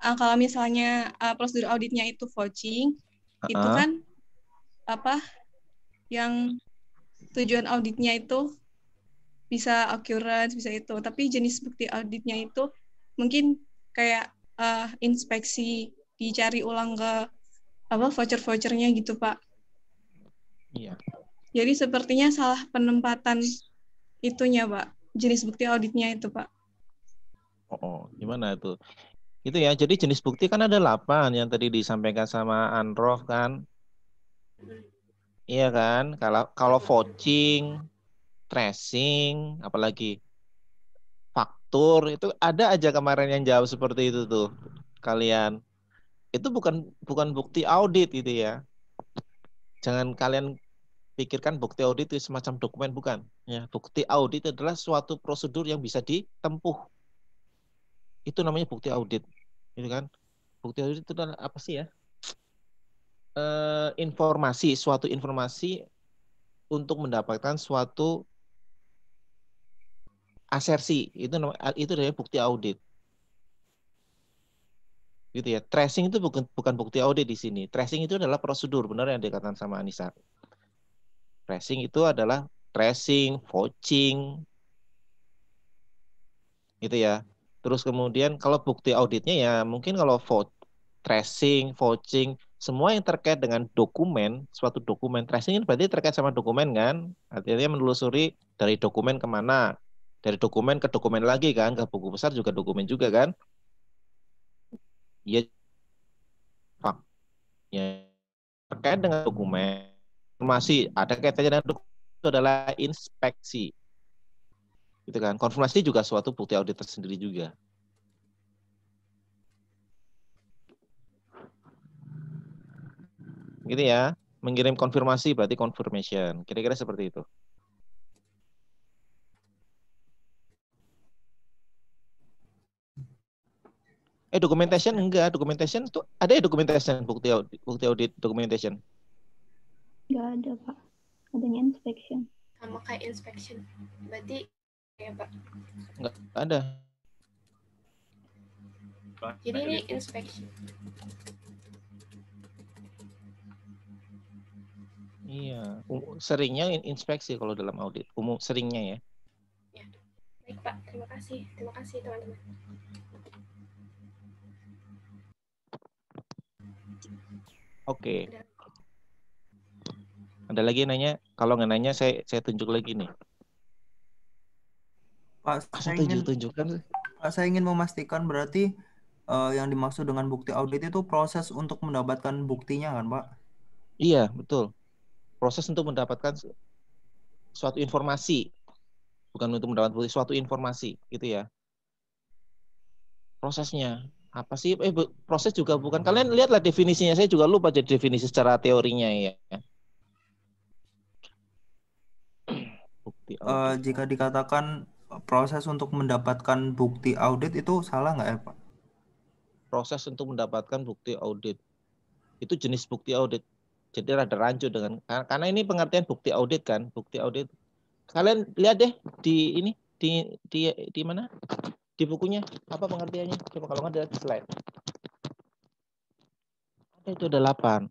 Kalau misalnya prosedur auditnya itu vouching, itu kan apa yang tujuan auditnya itu bisa occurrence, bisa itu. Tapi jenis bukti auditnya itu mungkin kayak inspeksi, dicari ulang ke apa voucher-vouchernya gitu Pak. Iya. Jadi sepertinya salah penempatan itunya Pak, jenis bukti auditnya itu Pak. Oh, gimana itu? Itu ya, jadi jenis bukti kan ada 8 yang tadi disampaikan sama Anrof kan. Iya kan? Kalau vouching, tracing, apalagi faktur, itu ada aja kemarin yang jawab seperti itu tuh. Kalian. Itu bukan bukti audit gitu ya. Jangan kalian pikirkan bukti audit itu semacam dokumen, bukan. Ya, bukti audit adalah suatu prosedur yang bisa ditempuh. Itu namanya bukti audit. Gitu kan? Bukti audit itu adalah apa sih ya? Suatu informasi untuk mendapatkan suatu asersi. Itu namanya bukti audit. Gitu ya. Tracing itu bukan bukti audit di sini. Tracing itu adalah prosedur, benar yang dikatakan sama Anissa. Tracing itu adalah tracing, vouching, gitu ya. Terus kemudian kalau bukti auditnya ya mungkin kalau tracing, vouching, semua yang terkait dengan dokumen, suatu dokumen, tracing ini berarti terkait sama dokumen kan? Artinya menelusuri dari dokumen kemana, dari dokumen ke dokumen lagi kan, ke buku besar juga dokumen juga kan? Ya, terkait dengan dokumen, informasi ada kaitannya dengan dokumen itu adalah inspeksi, gitu kan? Konfirmasi juga suatu bukti audit tersendiri juga. Gitu ya, mengirim konfirmasi berarti confirmation. Kira-kira seperti itu. Documentation enggak, documentation tuh ada ya, documentation, bukti audit documentation. Nggak ada, Pak. Adanya inspection. Sama kayak inspection. Berarti ya, Pak. Enggak ada. Jadi ini inspection. Iya, seringnya inspeksi kalau dalam audit, seringnya ya. Ya. Baik, Pak. Terima kasih. Terima kasih, teman-teman. Oke. Ada lagi yang nanya? Kalau nggak nanya, saya tunjuk lagi nih. Pak, saya ingin memastikan berarti yang dimaksud dengan bukti audit itu proses untuk mendapatkan buktinya kan, Pak? Iya, betul. Proses untuk mendapatkan suatu informasi. Bukan untuk mendapatkan bukti, suatu informasi, gitu ya. Prosesnya. Apa sih? Proses juga bukan. Kalian lihatlah definisinya. Saya juga lupa jadi definisi secara teorinya ya. Bukti audit. Jika dikatakan proses untuk mendapatkan bukti audit itu salah nggak ya, Pak? Proses untuk mendapatkan bukti audit. Itu jenis bukti audit. Jadi rada rancu dengan, karena ini pengertian bukti audit kan. Bukti audit. Kalian lihat deh di ini, di mana? Di bukunya, apa pengertiannya? Coba kalau nggak ada slide. Itu ada 8.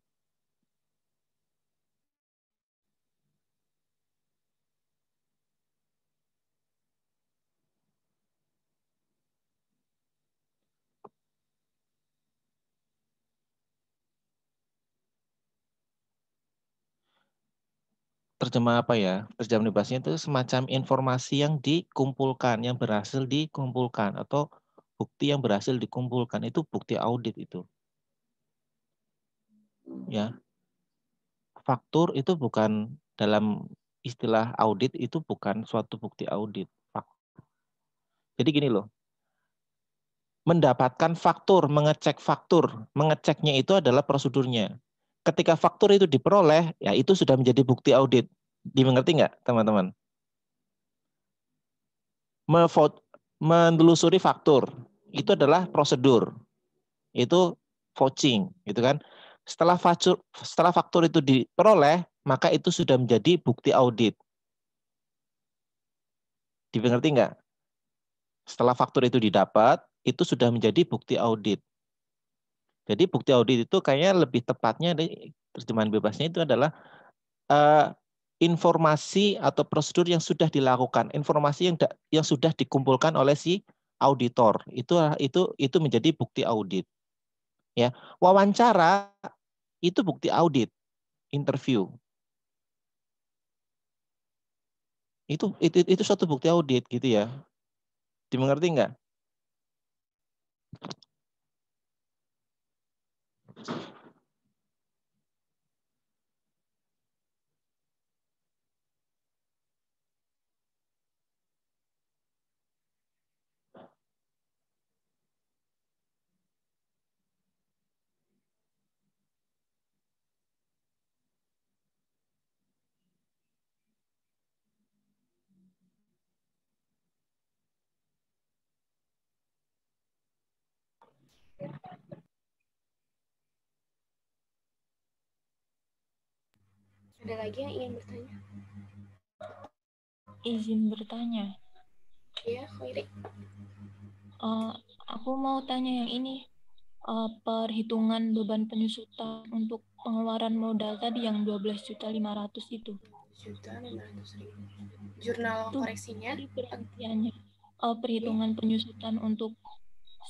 Terjemah apa ya? Terjemah bebasnya itu semacam informasi yang dikumpulkan, yang berhasil dikumpulkan, atau bukti yang berhasil dikumpulkan. Itu bukti audit itu. Ya. Faktur itu bukan, dalam istilah audit itu bukan suatu bukti audit. Jadi gini loh. Mendapatkan faktur, mengecek faktur. Mengeceknya itu adalah prosedurnya. Ketika faktur itu diperoleh, ya itu sudah menjadi bukti audit. Dimengerti nggak, teman-teman? Menelusuri faktur, itu adalah prosedur. Itu vouching, gitu kan? Setelah faktur itu diperoleh, maka itu sudah menjadi bukti audit. Dimengerti nggak? Setelah faktur itu didapat, itu sudah menjadi bukti audit. Jadi bukti audit itu kayaknya lebih tepatnya, terjemahan bebasnya itu adalah informasi atau prosedur yang sudah dilakukan, informasi yang sudah dikumpulkan oleh si auditor. Itu menjadi bukti audit. Ya, wawancara itu bukti audit, interview. Itu suatu bukti audit gitu ya. Dimengerti nggak? Ada lagi yang ingin bertanya? Izin bertanya. Iya, Khairi. Aku mau tanya yang ini. Perhitungan beban penyusutan untuk pengeluaran modal tadi yang 12.500.000 itu. 12.500.000. Jurnal itu koreksinya? Perhatiannya. Perhitungan penyusutan untuk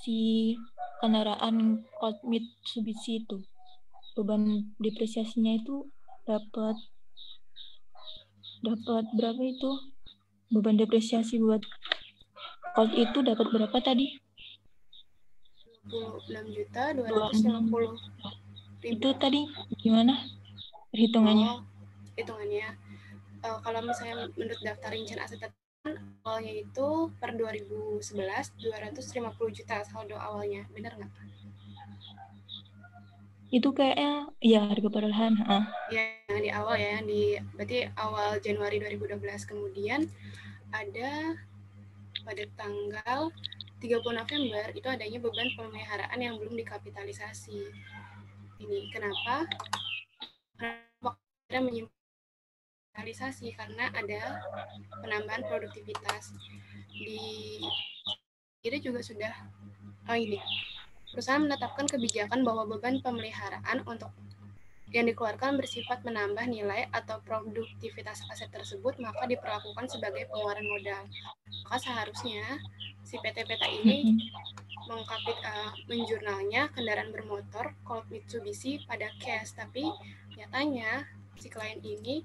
si kendaraan Colt Mitsubishi itu. Beban depresiasinya itu dapat berapa itu? Beban depresiasi buat Colt itu dapat berapa tadi? 26.250.000. Itu tadi gimana perhitungannya? Hitungannya. Kalau misalnya menurut daftar rincian aset awalnya itu per 2011 250 juta saldo awalnya. Benar nggak? Itu kayaknya ya harga perolehan. Ya, di awal ya, berarti awal Januari 2012. Kemudian ada pada tanggal 30 November itu adanya beban pemeliharaan yang belum dikapitalisasi. Ini kenapa? Karena menyimpan karena ada penambahan produktivitas. Ini juga sudah ini. Perusahaan menetapkan kebijakan bahwa beban pemeliharaan untuk yang dikeluarkan bersifat menambah nilai atau produktivitas aset tersebut, maka diperlakukan sebagai pengeluaran modal. Maka seharusnya si PT Peta ini menjurnalnya kendaraan bermotor Colt Mitsubishi pada cash, tapi nyatanya si klien ini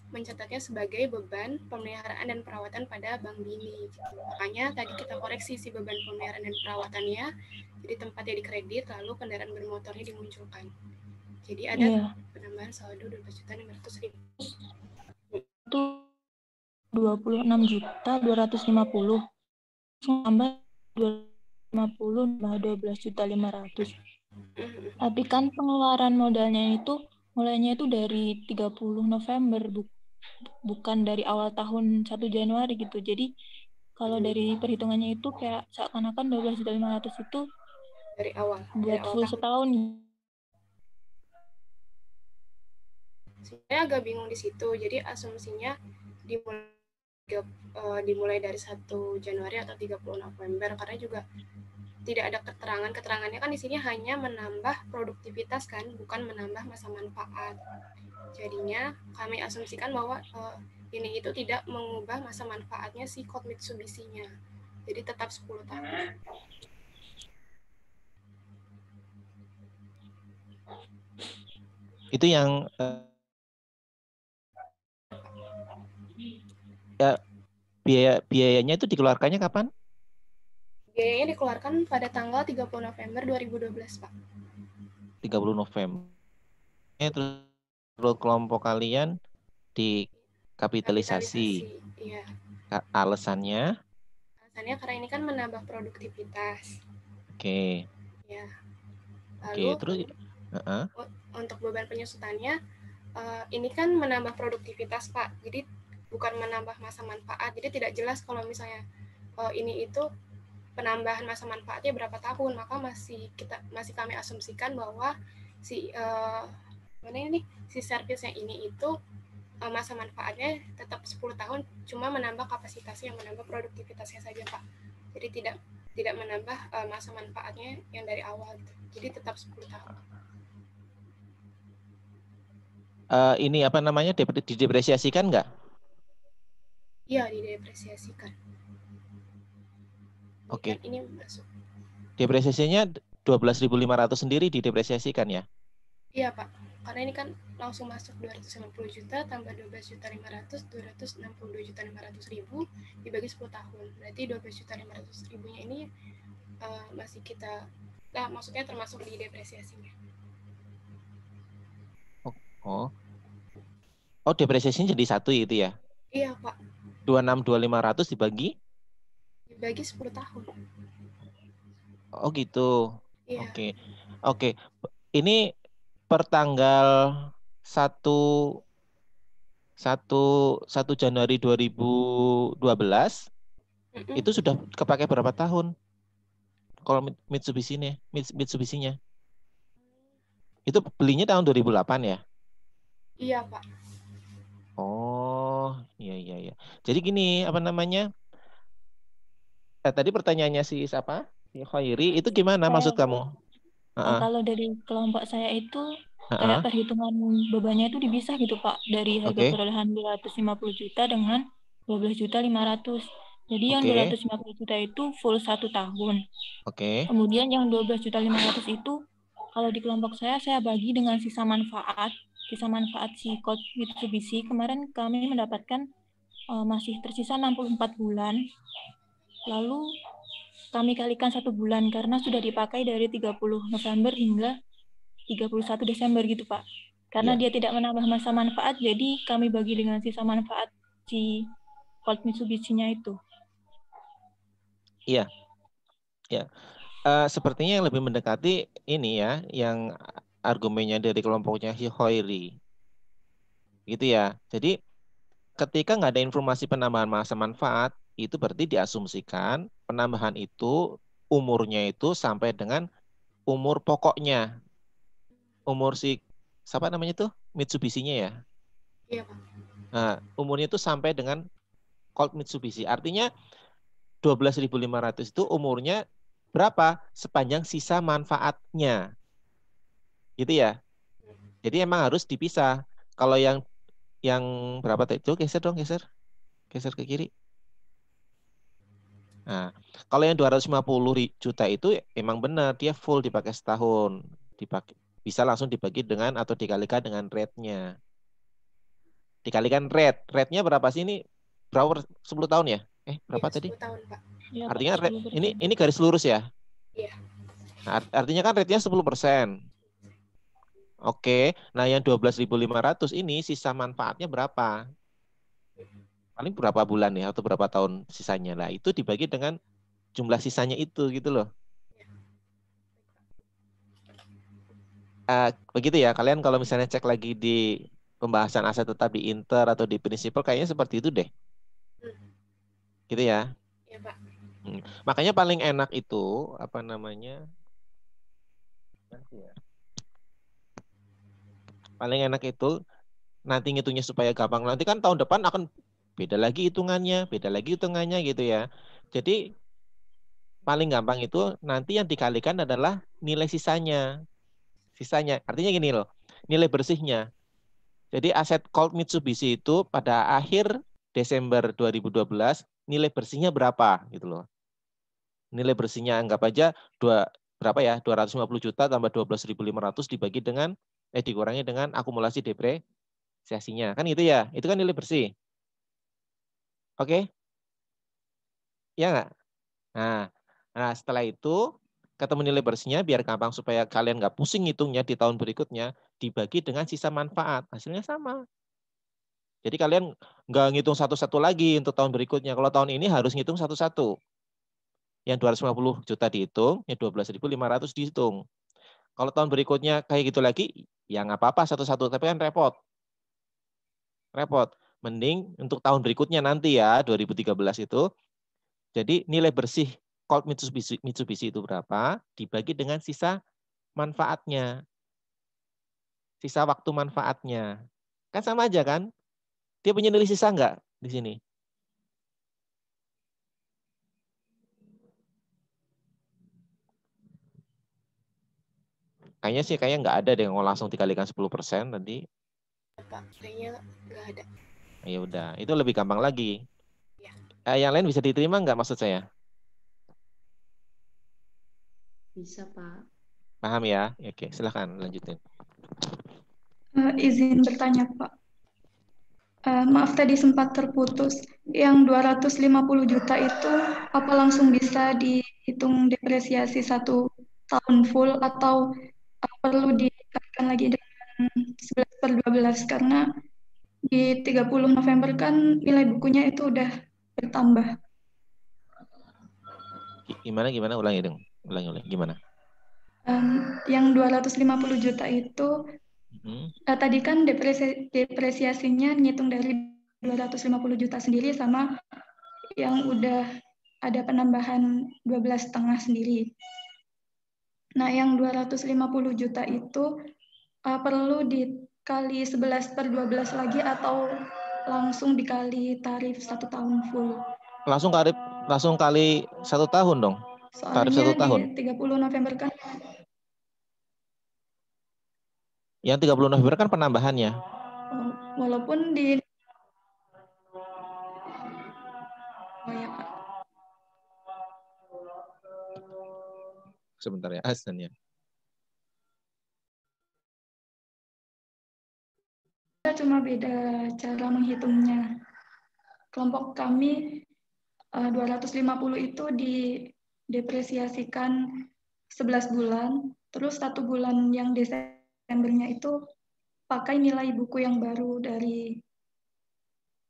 mencatatnya sebagai beban pemeliharaan dan perawatan pada Bank Bini. Makanya tadi kita koreksi si beban pemeliharaan dan perawatannya, jadi tempatnya dikredit, lalu kendaraan bermotornya dimunculkan. Jadi ada penambahan saldo 12.500.000. Itu 26.250. Tambah 250 12.500. Tapi kan pengeluaran modalnya itu mulainya itu dari 30 November bukan dari awal tahun 1 Januari gitu. Jadi kalau dari perhitungannya itu kayak seakan-akan 12.500 itu dari awal buat full setahun. Saya agak bingung di situ. Jadi asumsinya dimulai dari 1 Januari atau 30 November karena juga tidak ada keterangannya kan di sini hanya menambah produktivitas kan, bukan menambah masa manfaat. Jadinya kami asumsikan bahwa ini itu tidak mengubah masa manfaatnya si Colt Mitsubishi-nya. Jadi tetap 10 tahun. Itu yang biayanya itu dikeluarkannya kapan? Biayanya dikeluarkan pada tanggal 30 November 2012, Pak. 30 November. Terus kelompok kalian dikapitalisasi. Iya. Alasannya? Alasannya karena ini kan menambah produktivitas. Oke. Ya. Lalu, terus untuk beban penyusutannya, ini kan menambah produktivitas, Pak. Jadi bukan menambah masa manfaat. Jadi tidak jelas kalau misalnya ini itu penambahan masa manfaatnya berapa tahun, maka masih kami asumsikan bahwa si servisnya ini itu masa manfaatnya tetap 10 tahun, cuma menambah kapasitasnya, menambah produktivitasnya saja, Pak. Jadi tidak menambah masa manfaatnya yang dari awal gitu. Jadi tetap 10 tahun. Ini apa namanya, didepresiasikan nggak? Iya, didepresiasikan. Oke. Ini masuk. Depresiasinya 12.500 sendiri didepresiasikan ya? Iya, Pak. Karena ini kan langsung masuk 250 juta tambah 12.500, 262.500.000 dibagi 10 tahun. Berarti 12.500.000-nya ini masih kita, maksudnya termasuk di depresiasinya. Oh, depresiasinya jadi satu itu ya? Iya, Pak. 26.500 dibagi 10 tahun. Oh gitu. Iya. Oke. Ini per tanggal 1 Januari 2012 itu sudah kepakai berapa tahun? Kalau Mitsubishi-nya. Itu belinya tahun 2008 ya? Iya, Pak. Oh, iya. Jadi gini, apa namanya? Tadi pertanyaannya si siapa? Si Khairi, itu gimana maksud kamu? Kalau dari kelompok saya itu kayak perhitungan bebannya itu dipisah gitu, Pak, dari harga perolehan 250 juta dengan 12.500.000. Jadi yang 250 juta itu full 1 tahun. Kemudian yang 12.500.000 itu kalau di kelompok saya bagi dengan sisa manfaat si Colt Mitsubishi. Kemarin kami mendapatkan masih tersisa 64 bulan. Lalu kami kalikan 1 bulan karena sudah dipakai dari 30 November hingga 31 Desember gitu, Pak. Karena dia tidak menambah masa manfaat, jadi kami bagi dengan sisa manfaat si Colt Mitsubishi-nya itu. Iya. Sepertinya yang lebih mendekati ini ya, yang argumennya dari kelompoknya Khairi. Gitu ya. Jadi ketika nggak ada informasi penambahan masa manfaat, itu berarti diasumsikan penambahan itu umurnya itu sampai dengan umur pokoknya. Umur si siapa namanya itu? Mitsubishi-nya ya. Iya, Pak. Nah, umurnya itu sampai dengan Colt Mitsubishi. Artinya 12.500 itu umurnya berapa? Sepanjang sisa manfaatnya. Gitu ya. Jadi emang harus dipisah. Kalau yang berapa itu geser dong, geser ke kiri. Nah, kalau yang 250 juta itu emang benar dia full dipakai setahun, dipakai bisa langsung dibagi dengan atau dikalikan dengan rate-nya. Dikalikan rate-nya berapa sih ini? Berapa 10 tahun ya? Berapa Ya, tadi? 10 tahun, Pak. Ya, Artinya Pak, ini garis lurus ya? Iya. Nah, artinya kan rate-nya 10%. Oke, nah yang 12.500 ini sisa manfaatnya berapa? Paling berapa bulan ya atau berapa tahun sisanya lah, itu dibagi dengan jumlah sisanya itu gitu loh. Begitu ya, kalian kalau misalnya cek lagi di pembahasan aset tetap di Inter atau di prinsipal kayaknya seperti itu deh. Gitu ya. Iya, Pak. Makanya paling enak itu apa namanya? Paling enak itu nanti ngitungnya supaya gampang. Nanti kan tahun depan akan beda lagi hitungannya gitu ya. Jadi paling gampang itu nanti yang dikalikan adalah nilai sisanya. Sisanya artinya gini loh, nilai bersihnya. Jadi aset Colt Mitsubishi itu pada akhir Desember 2012 nilai bersihnya berapa gitu loh. Nilai bersihnya anggap aja berapa ya? 250 juta tambah 12.500 dibagi dengan dikurangi dengan akumulasi depresiasinya. Kan gitu ya. Itu kan nilai bersih. Oke? Ya nggak? Nah, setelah itu ketemu nilai bersihnya biar gampang supaya kalian nggak pusing hitungnya di tahun berikutnya, dibagi dengan sisa manfaat. Hasilnya sama. Jadi kalian nggak ngitung satu-satu lagi untuk tahun berikutnya. Kalau tahun ini harus ngitung satu-satu. Yang 250 juta dihitung, yang 12.500 dihitung. Kalau tahun berikutnya kayak gitu lagi, ya nggak apa-apa satu-satu, tapi kan repot. Repot. Mending untuk tahun berikutnya nanti ya, 2013 itu. Jadi nilai bersih Colt Mitsubishi itu berapa, dibagi dengan sisa manfaatnya. Sisa waktu manfaatnya. Kan sama aja kan? Dia punya nilai sisa nggak di sini? Kayaknya nggak ada deh yang langsung dikalikan 10% tadi. Pak, kayaknya nggak ada. Ya udah, itu lebih gampang lagi. Ya. Yang lain bisa diterima nggak maksud saya? Bisa, Pak. Paham ya? Oke, silahkan lanjutin. Izin bertanya, Pak. Maaf tadi sempat terputus. Yang 250 juta itu apa langsung bisa dihitung depresiasi 1 tahun full atau perlu dikalikan lagi dengan 11/12 karena di 30 November kan nilai bukunya itu udah bertambah. Gimana? Ulangi dong. Ulangi. Gimana? Yang 250 juta itu tadi kan depresiasinya ngitung dari 250 juta sendiri sama yang udah ada penambahan 12,5 sendiri. Nah, yang 250 juta itu perlu dikali 11/12 lagi atau langsung dikali tarif 1 tahun full? Langsung kali 1 tahun dong. Tarif 1 tahun. Soalnya di 30 November kan. Yang 30 November kan penambahannya. Walaupun di Sebentar ya, Hasan ya. Cuma beda cara menghitungnya. Kelompok kami 250 itu didepresiasikan 11 bulan, terus 1 bulan yang Desembernya itu pakai nilai buku yang baru dari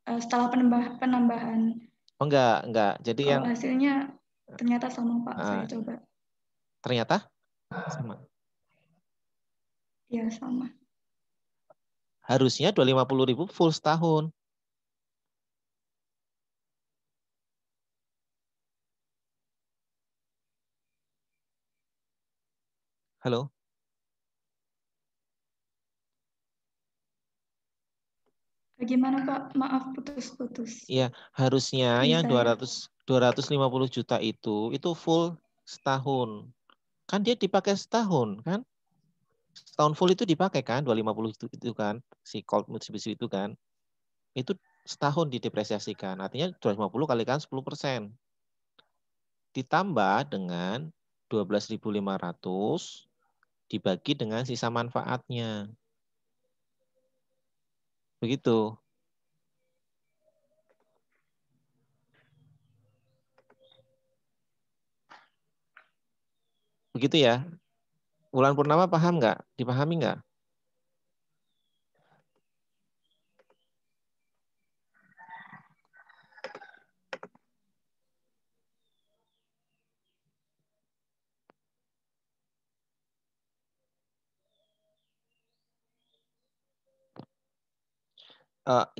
setelah penambahan. Oh enggak. Jadi kalau yang hasilnya ternyata sama, Pak. Saya coba. Ternyata sama. Ya, sama. Harusnya 250.000 full setahun. Halo? Bagaimana Pak? Maaf putus-putus. Iya, harusnya yang 250 juta itu full setahun. Kan dia dipakai setahun, kan? Setahun full itu dipakai kan, 250 itu kan, si Colt Mitsubishi itu kan. Itu setahun didepresiasikan. Artinya 250 kalikan 10%. Ditambah dengan 12.500 dibagi dengan sisa manfaatnya. Begitu. Begitu ya. Wulan Purnama paham nggak? Dipahami nggak?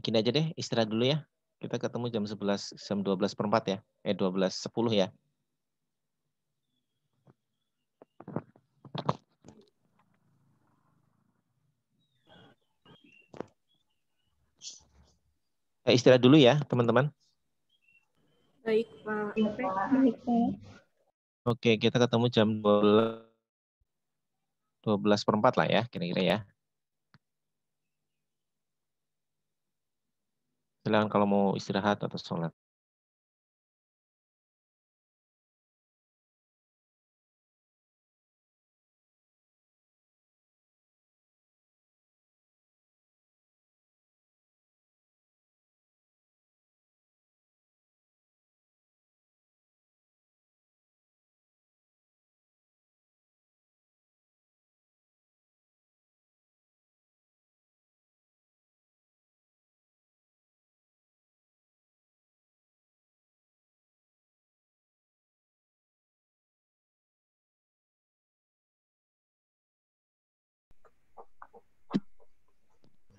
Gini aja deh, istirahat dulu ya. Kita ketemu jam 11, jam 12:04 ya. 12:10 ya. Istirahat dulu ya, teman-teman. Baik, Pak. Baik, Pak. Oke, kita ketemu jam 12:04 lah ya, kira-kira ya. Silakan kalau mau istirahat atau sholat.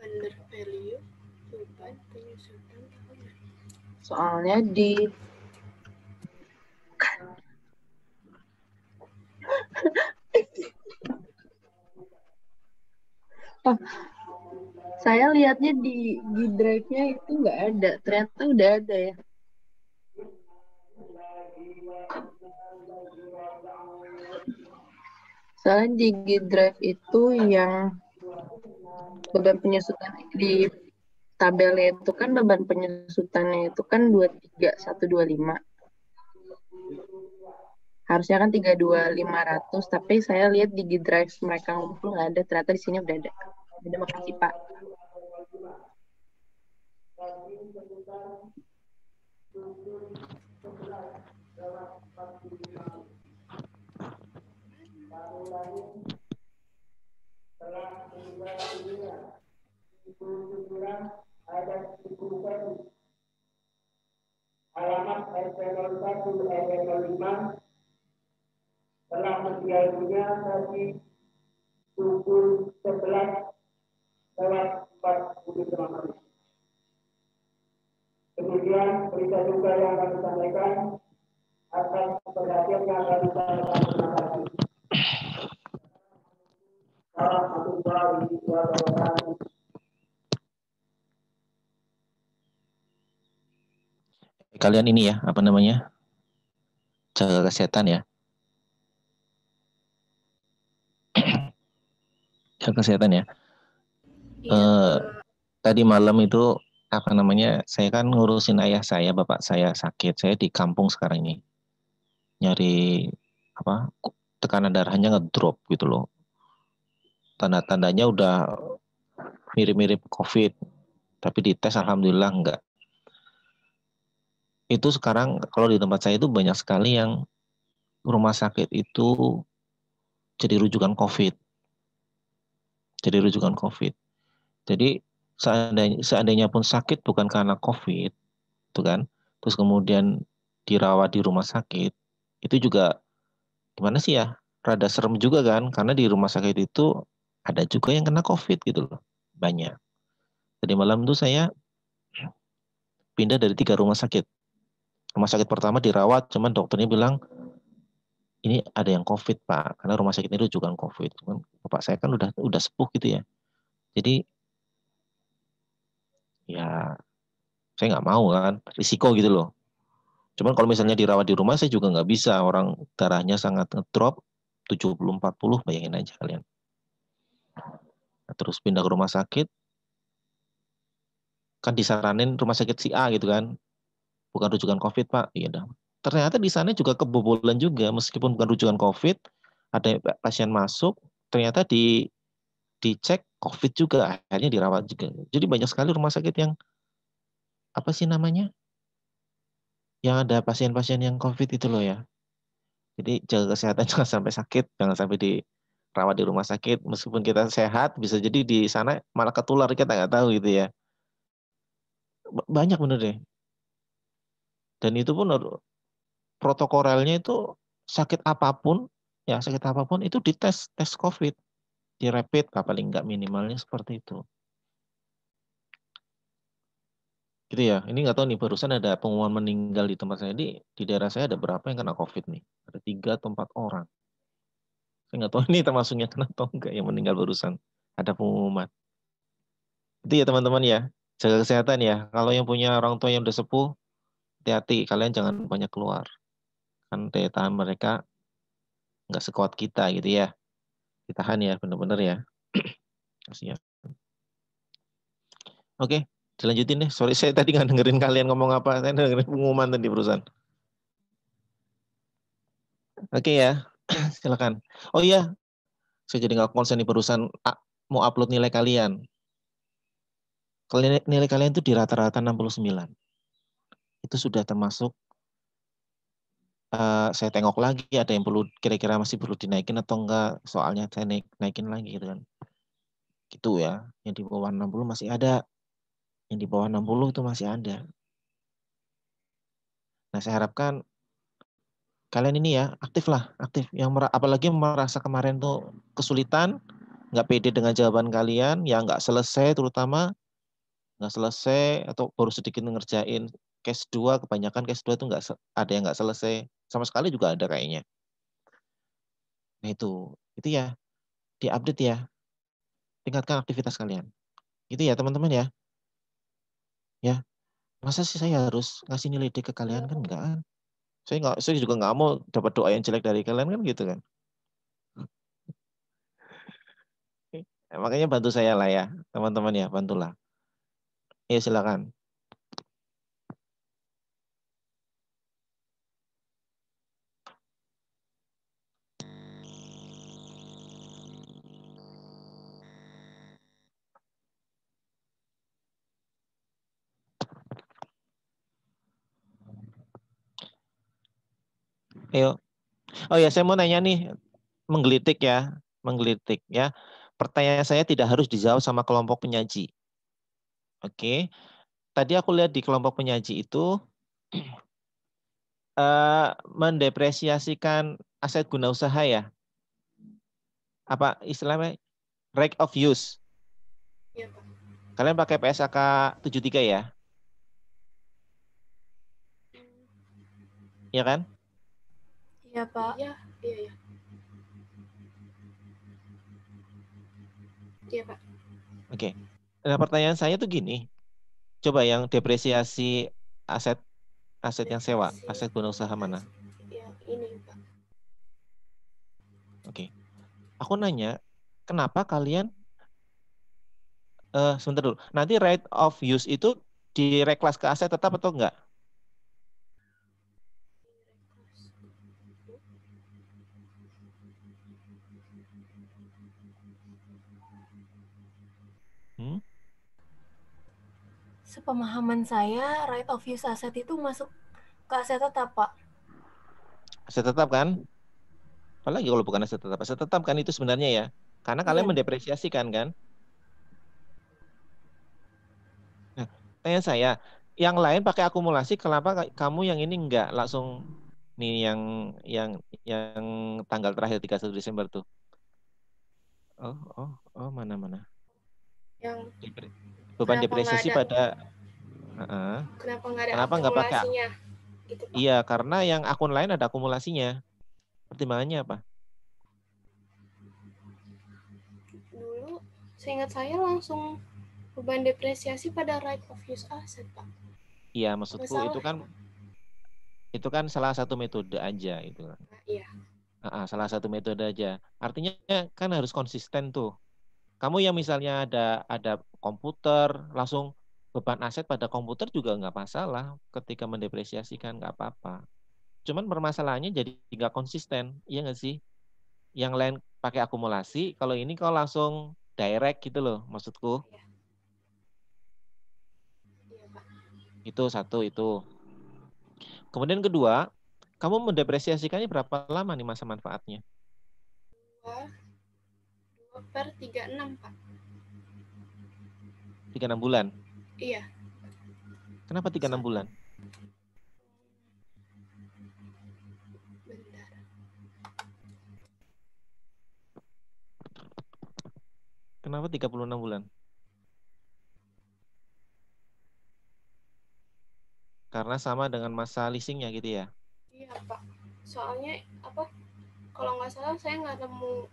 Under value beban penyusutan tahunan. Soalnya di saya lihatnya di drive-nya itu nggak ada, ternyata udah ada ya. Soalnya di G-Drive itu yang beban penyusutan di tabelnya itu kan beban penyusutannya itu kan 23.125. Harusnya kan 32.500, tapi saya lihat di G-Drive mereka ngumpul nggak ada, ternyata di sini udah ada. Terima kasih, Pak. Alamat RT01 RT05 telah menjual punya tadi pukul 11:45. Kemudian berita juga yang kami sampaikan atas perhatian yang kami sampaikan. Terima kasih. Warahmatullahi wabarakatuh. Kalian ini ya, apa namanya? Jaga kesehatan ya. Jaga kesehatan ya. Tadi malam itu apa namanya? Saya kan ngurusin ayah saya, bapak saya sakit. Saya di kampung sekarang ini. Nyari apa? Tekanan darahnya ngedrop gitu loh. Tanda-tandanya udah mirip-mirip COVID. Tapi dites alhamdulillah enggak. Itu sekarang kalau di tempat saya itu banyak sekali yang rumah sakit itu jadi rujukan COVID. Jadi rujukan COVID. Jadi seandainya pun sakit bukan karena COVID, itu kan, terus kemudian dirawat di rumah sakit, itu juga gimana sih ya, rada serem juga kan, karena di rumah sakit itu ada juga yang kena COVID gitu loh, banyak. Jadi malam itu saya pindah dari 3 rumah sakit. Rumah sakit pertama dirawat, cuman dokternya bilang ini ada yang COVID, Pak, karena rumah sakit ini rujukan COVID. Bapak saya kan udah sepuh gitu ya. Jadi ya saya nggak mau kan, risiko gitu loh. Cuman kalau misalnya dirawat di rumah, saya juga nggak bisa. Orang darahnya sangat ngedrop, 70-40, bayangin aja kalian. Nah, terus pindah ke rumah sakit, kan disaranin rumah sakit si A gitu kan. Bukan rujukan COVID, Pak. Iya dah. Ternyata di sana juga kebobolan juga, meskipun bukan rujukan COVID, ada pasien masuk, ternyata dicek COVID juga, akhirnya dirawat juga. Jadi banyak sekali rumah sakit yang, apa sih namanya, yang ada pasien-pasien yang COVID itu loh ya. Jadi jaga kesehatan, jangan sampai sakit, jangan sampai dirawat di rumah sakit. Meskipun kita sehat, bisa jadi di sana malah ketular, kita nggak tahu gitu ya. Banyak bener deh. Dan itu pun protokolnya itu sakit apapun, ya sakit apapun itu dites, tes COVID, di rapid, paling nggak minimalnya seperti itu. Gitu ya. Ini nggak tahu nih, barusan ada pengumuman meninggal di tempat saya. Di daerah saya ada berapa yang kena COVID nih? Ada 3 atau 4 orang. Saya nggak tahu ini termasuknya kena atau enggak yang meninggal barusan. Ada pengumuman. Itu ya teman-teman ya. Jaga kesehatan ya. Kalau yang punya orang tua yang udah sepuh, hati-hati. Kalian jangan banyak keluar. Kan daya tahan mereka nggak sekuat kita gitu ya. Ditahan ya, bener-bener ya. Kasihan. Oke, dilanjutin deh. Sorry, saya tadi nggak dengerin kalian ngomong apa. Saya dengerin pengumuman tadi perusahaan. Oke ya, silakan. Oh iya, saya jadi nggak konsen di perusahaan mau upload nilai kalian. Nilai kalian itu di rata-rata 69. Itu sudah termasuk, saya tengok lagi ada yang perlu, kira-kira masih perlu dinaikin atau enggak. Soalnya saya naikin lagi gitu kan. Gitu ya, yang di bawah 60 masih ada. Yang di bawah 60 itu masih ada. Nah, saya harapkan kalian ini ya aktif lah, aktif. Apalagi merasa kemarin tuh kesulitan, nggak pede dengan jawaban kalian, yang nggak selesai terutama, nggak selesai atau baru sedikit ngerjain case 2, kebanyakan case 2 itu nggak ada yang nggak selesai, sama sekali juga ada kayaknya. Nah itu ya, diupdate ya, tingkatkan aktivitas kalian. Gitu ya teman-teman ya. Ya, masa sih saya harus ngasih nilai D ke kalian kan enggak kan? Saya juga nggak mau dapat doa yang jelek dari kalian kan gitu kan. Makanya bantu saya lah ya, teman-teman ya, bantulah. Ya silakan. Ayo. Oh ya, saya mau nanya nih, menggelitik ya. Pertanyaan saya tidak harus dijawab sama kelompok penyaji. Oke. Tadi aku lihat di kelompok penyaji itu mendepresiasikan aset guna usaha ya. Apa istilahnya? Right of use. Iya, Pak. Kalian pakai PSAK 73 ya? Iya kan? Iya, Pak. Iya. Iya, Pak. Oke. Nah, pertanyaan saya tuh gini. Coba yang depresiasi aset yang sewa, aset guna usaha mana? Yang ini, Pak. Oke. Aku nanya, kenapa kalian sebentar dulu. Nanti right of use itu direklas ke aset tetap atau enggak? Sepemahaman saya, right of use aset itu masuk ke aset tetap, Pak. Aset tetap kan? Apalagi kalau bukan aset tetap. Aset tetap kan itu sebenarnya ya. Karena kalian mendepresiasikan kan? Nah, tanya saya, yang lain pakai akumulasi, kenapa kamu yang ini enggak langsung nih yang tanggal terakhir 31 Desember tuh? Oh, mana? Yang beban depresiasi pada kenapa nggak ada akumulasinya? gitu, Pak? Iya, karena yang akun lain ada akumulasinya. Pertimbangannya apa? Dulu seingat saya langsung beban depresiasi pada right of use asset, Pak. Iya, maksudku itu kan salah satu metode aja itu. Iya. Salah satu metode aja. Artinya kan harus konsisten tuh. Kamu yang misalnya ada komputer, langsung beban aset pada komputer juga nggak masalah. Ketika mendepresiasikan nggak apa-apa. Cuman permasalahannya jadi nggak konsisten, iya nggak sih? Yang lain pakai akumulasi, kalau ini kau langsung direct gitu loh, maksudku. Itu satu itu. Kemudian kedua, kamu mendepresiasikannya berapa lama nih masa manfaatnya? 2/36, Pak. 36 bulan? Iya. Kenapa 36 bulan? Bentar. Kenapa 36 bulan? Karena sama dengan masa leasingnya gitu ya? Iya, Pak. Soalnya apa? Kalau nggak salah saya nggak nemu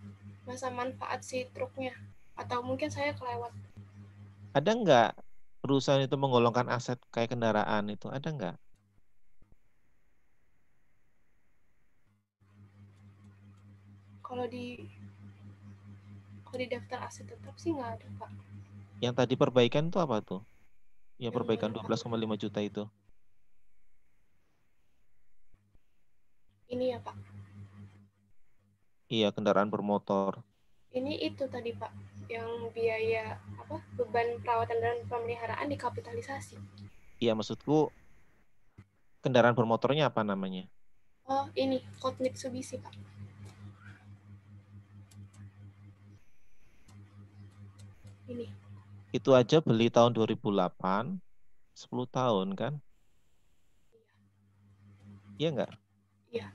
masa manfaat si truknya. Atau mungkin saya kelewat. Ada nggak perusahaan itu menggolongkan aset kayak kendaraan itu? Ada nggak? Kalau di daftar aset tetap sih nggak ada, Pak. Yang tadi perbaikan itu apa tuh? Yang perbaikan 12,5 juta itu? Ini ya, Pak. Iya, kendaraan bermotor. Ini itu tadi, Pak, yang biaya apa? Beban perawatan dan pemeliharaan dikapitalisasi. Iya, maksudku kendaraan bermotornya apa namanya? Oh, ini Code Mitsubishi, Pak. Ini. Itu aja beli tahun 2008, 10 tahun kan? Iya nggak? Iya.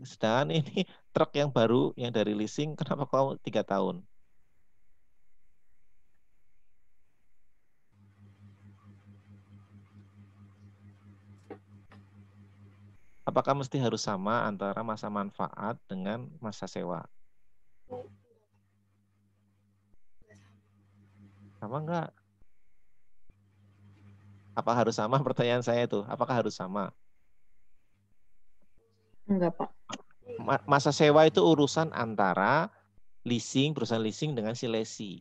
Sedangkan ini truk yang baru, yang dari leasing, kenapa kau 3 tahun? Apakah mesti harus sama antara masa manfaat dengan masa sewa? Sama enggak? Apa harus sama? Pertanyaan saya itu, apakah harus sama? Enggak, Pak. Masa sewa itu urusan antara leasing, perusahaan leasing dengan si lesi.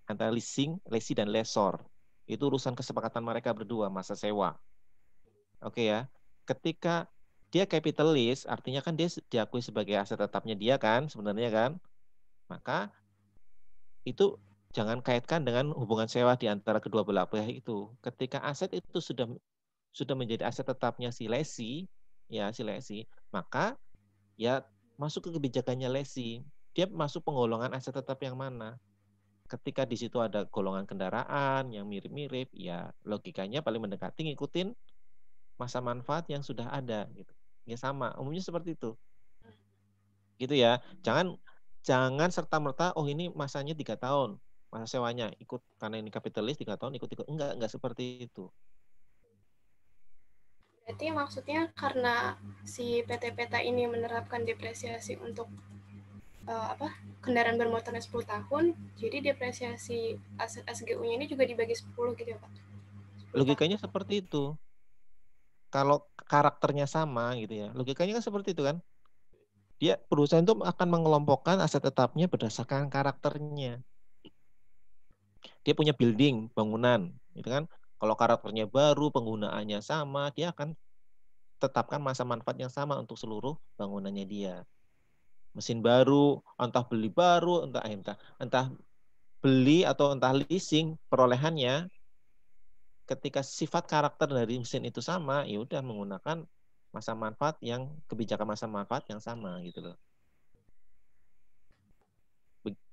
Antara leasing, lesi dan lessor. Itu urusan kesepakatan mereka berdua, masa sewa. Oke ya. Ketika dia capitalist, artinya kan dia diakui sebagai aset tetapnya dia kan, sebenarnya kan. Maka itu jangan kaitkan dengan hubungan sewa di antara kedua belah pihak itu. Ketika aset itu sudah menjadi aset tetapnya si lesi, ya si lesi, maka ya masuk ke kebijakannya lesi. Dia masuk penggolongan aset tetap yang mana? Ketika di situ ada golongan kendaraan yang mirip-mirip, ya logikanya paling mendekati ngikutin masa manfaat yang sudah ada gitu. Ya sama, umumnya seperti itu. Gitu ya. Jangan serta-merta oh ini masanya 3 tahun. Masa sewanya ikut karena ini kapitalis 3 tahun ikut-ikut. Enggak seperti itu. Berarti maksudnya karena si PT Peta ini menerapkan depresiasi untuk kendaraan bermotornya 10 tahun, jadi depresiasi aset SGU-nya ini juga dibagi 10 gitu ya, Pak? Logikanya seperti itu. Kalau karakternya sama gitu ya. Logikanya kan seperti itu kan. Dia perusahaan itu akan mengelompokkan aset tetapnya berdasarkan karakternya. Dia punya building, bangunan, gitu kan. Kalau karakternya baru, penggunaannya sama, dia akan tetapkan masa manfaat yang sama untuk seluruh bangunannya dia. Mesin baru, entah beli baru, entah beli atau entah leasing, perolehannya ketika sifat karakter dari mesin itu sama, ya udah menggunakan masa manfaat yang kebijakan masa manfaat yang sama gitu loh.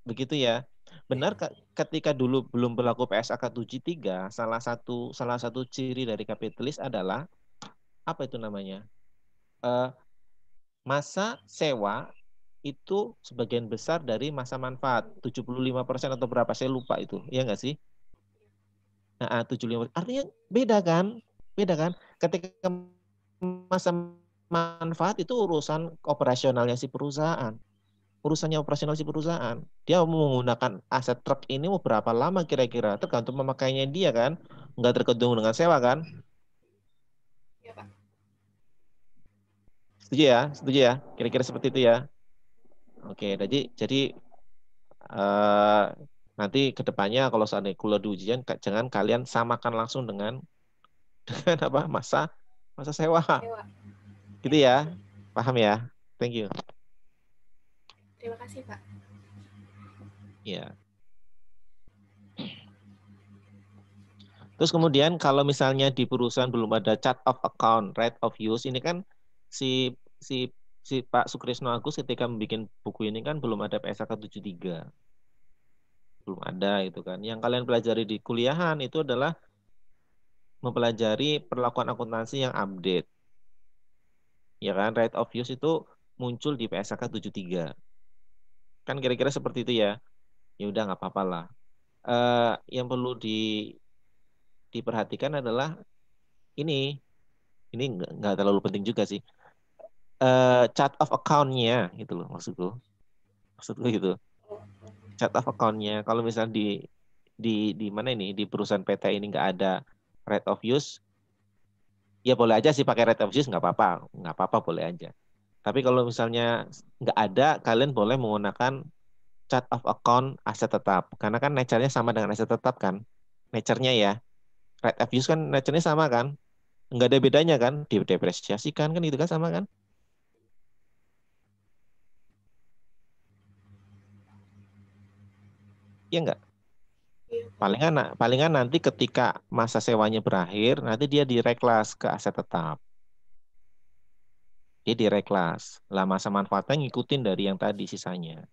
Begitu ya. Benar ketika dulu belum berlaku PSAK 73, salah satu ciri dari kapitalis adalah apa itu namanya? Masa sewa itu sebagian besar dari masa manfaat, 75% atau berapa saya lupa itu. Iya nggak sih? Nah, 75%. Artinya beda kan? Ketika masa manfaat itu urusan operasionalnya si perusahaan. Urusannya operasional si perusahaan. Dia mau menggunakan aset truk ini mau berapa lama kira-kira? Tergantung memakainya dia kan. Nggak tergantung dengan sewa kan. Iya, Pak. Setuju ya? Setuju ya? Kira-kira seperti itu ya. Oke, jadi nanti ke depannya kalau seandainya kuliah di ujian, jangan kalian samakan langsung dengan apa masa sewa. Gitu ya. Paham ya? Thank you. Terima kasih, Pak. Ya. Terus kemudian kalau misalnya di perusahaan belum ada chart of account, right of use, ini kan si Pak Sukrisno Agus ketika membuat buku ini kan belum ada PSAK 73. Belum ada itu kan. Yang kalian pelajari di kuliahan itu adalah mempelajari perlakuan akuntansi yang update. Ya kan, right of use itu muncul di PSAK 73. Kan kira-kira seperti itu ya. Ya udah nggak apa-apa lah. Yang perlu diperhatikan adalah ini nggak terlalu penting juga sih. Chart of account-nya gitu loh maksudku gitu. Chart of account-nya kalau misalnya di mana ini di perusahaan PT ini nggak ada right of use, ya boleh aja sih pakai right of use nggak apa-apa boleh aja. Tapi kalau misalnya nggak ada, kalian boleh menggunakan chart of account aset tetap karena kan nature-nya sama dengan aset tetap kan, nature-nya ya. Right of use kan nature-nya sama kan, nggak ada bedanya kan, didepresiasikan kan itu kan sama kan. Iya enggak? Palingan nanti ketika masa sewanya berakhir, nanti dia direklas ke aset tetap. Dia direklas. Lah masa manfaatnya ngikutin dari yang tadi sisanya.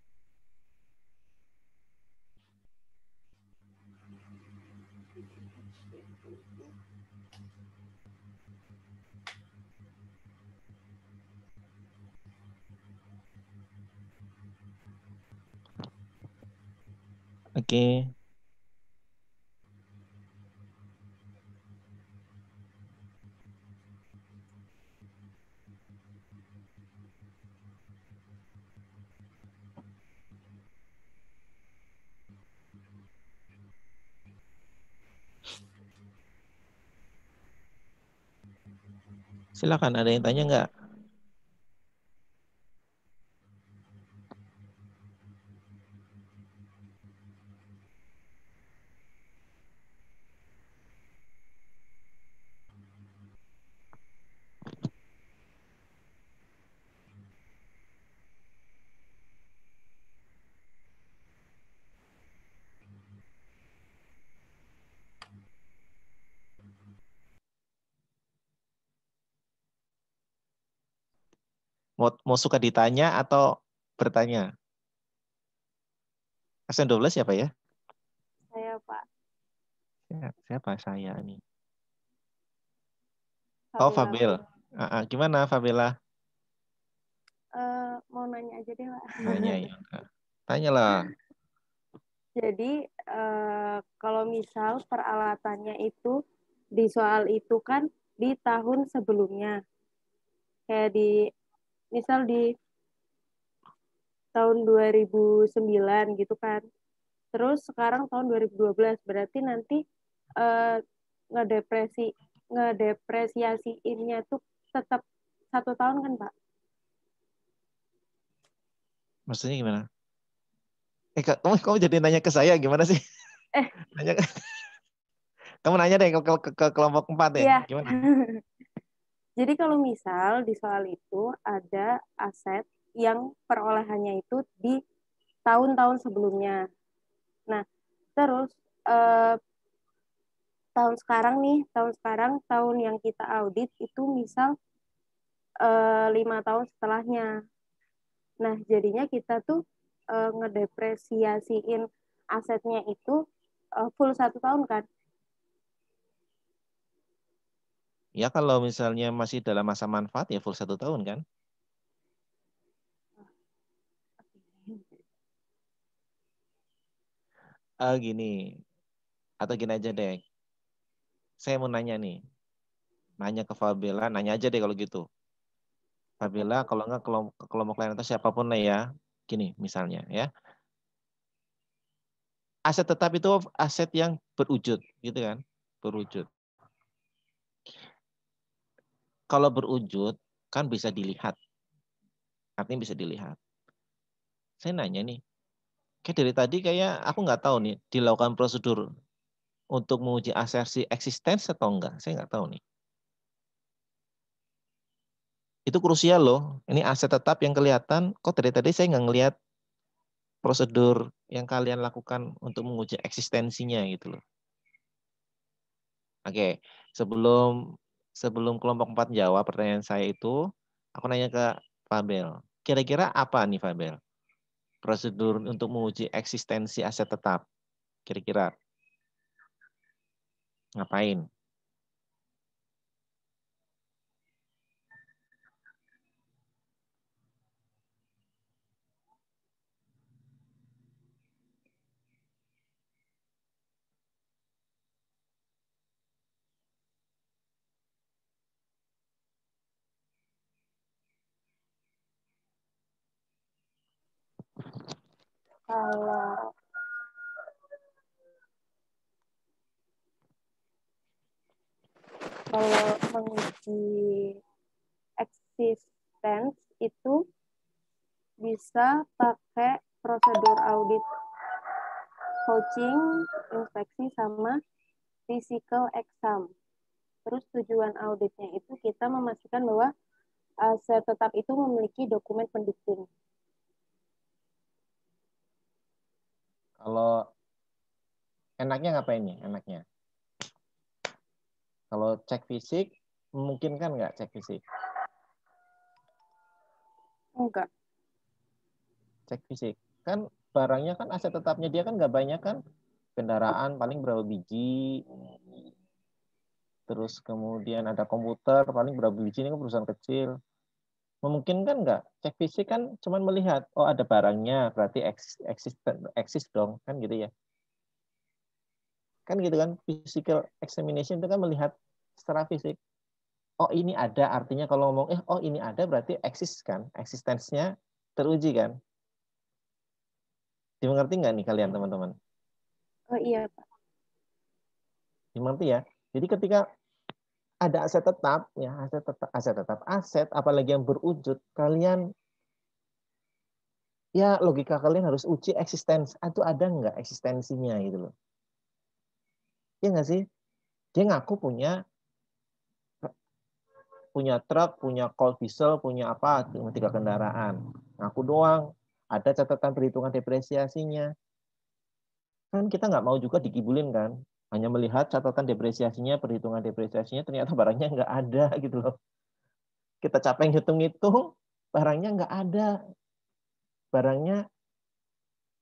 Oke. Silakan, ada yang tanya nggak? Mau suka ditanya atau bertanya? SN12 siapa ya? Saya, Pak. Siapa saya ini? Fabela. Oh, Fabel. Gimana Fabela? Mau nanya aja deh, Pak. Nanya ya. Tanyalah. Jadi, kalau misal peralatannya itu di soal itu kan di tahun sebelumnya. Kayak misal di tahun 2009 gitu kan. Terus sekarang tahun 2012, berarti nanti ngedepresiasiinnya tuh tetap 1 tahun kan, Pak? Maksudnya gimana? Kamu jadi nanya ke saya gimana sih? Nanya kamu nanya deh ke kelompok 4 deh. Iya. Gimana? Jadi kalau misal di soal itu ada aset yang perolehannya itu di tahun-tahun sebelumnya. Nah, terus tahun sekarang yang kita audit itu misal 5 tahun setelahnya. Nah, jadinya kita tuh ngedepresiasiin asetnya itu full 1 tahun kan? Ya kalau misalnya masih dalam masa manfaat ya full 1 tahun kan? Gini. Atau gini aja deh. Saya mau nanya nih. Nanya ke Fabela, nanya aja deh kalau gitu. Fabiola, kalau enggak kelompok lain atau siapapun lah ya. Gini misalnya ya. Aset tetap itu aset yang berwujud, gitu kan? Berwujud. Kalau berwujud kan bisa dilihat. Artinya bisa dilihat. Saya nanya nih, kayak dari tadi kayak aku nggak tahu nih dilakukan prosedur untuk menguji asersi eksistensi atau enggak. Saya nggak tahu nih. Itu krusial loh. Ini aset tetap yang kelihatan. Kok dari tadi saya nggak ngelihat prosedur yang kalian lakukan untuk menguji eksistensinya gitu loh. Oke, sebelum kelompok 4 jawab pertanyaan saya itu, aku nanya ke Fabel. Kira-kira apa nih Fabel? Prosedur untuk menguji eksistensi aset tetap. Kira-kira ngapain? Kalau menguji existence itu bisa pakai prosedur audit coaching, inspeksi, sama physical exam. Terus tujuan auditnya itu kita memastikan bahwa aset tetap itu memiliki dokumen pendukung. Kalau enaknya ngapain nih? Enaknya? Kalau cek fisik, memungkinkan nggak cek fisik? Enggak. Cek fisik. Kan barangnya kan aset tetapnya dia kan nggak banyak kan? Kendaraan paling berapa biji, terus kemudian ada komputer paling berapa biji, ini kan perusahaan kecil. Memungkinkan nggak? Cek fisik kan cuman melihat, oh ada barangnya, berarti eksis dong, kan gitu ya. Kan gitu kan, physical examination itu kan melihat secara fisik. Oh ini ada, artinya kalau ngomong, oh ini ada berarti eksis kan, eksistensinya teruji kan. Dimengerti nggak nih kalian teman-teman? Oh iya Pak. Dimengerti ya? Jadi ketika ada aset tetap, ya aset apalagi yang berwujud, kalian ya logika kalian harus uji eksistensi, itu ada nggak eksistensinya gitu loh. Ya nggak sih? Dia ngaku punya truk, punya cold diesel, punya apa, 3 kendaraan. Ngaku doang, ada catatan perhitungan depresiasinya. Kan kita nggak mau juga dikibulin kan, hanya melihat catatan depresiasinya, perhitungan depresiasinya, ternyata barangnya nggak ada gitu loh. Kita capek ngitung-ngitung, barangnya nggak ada. Barangnya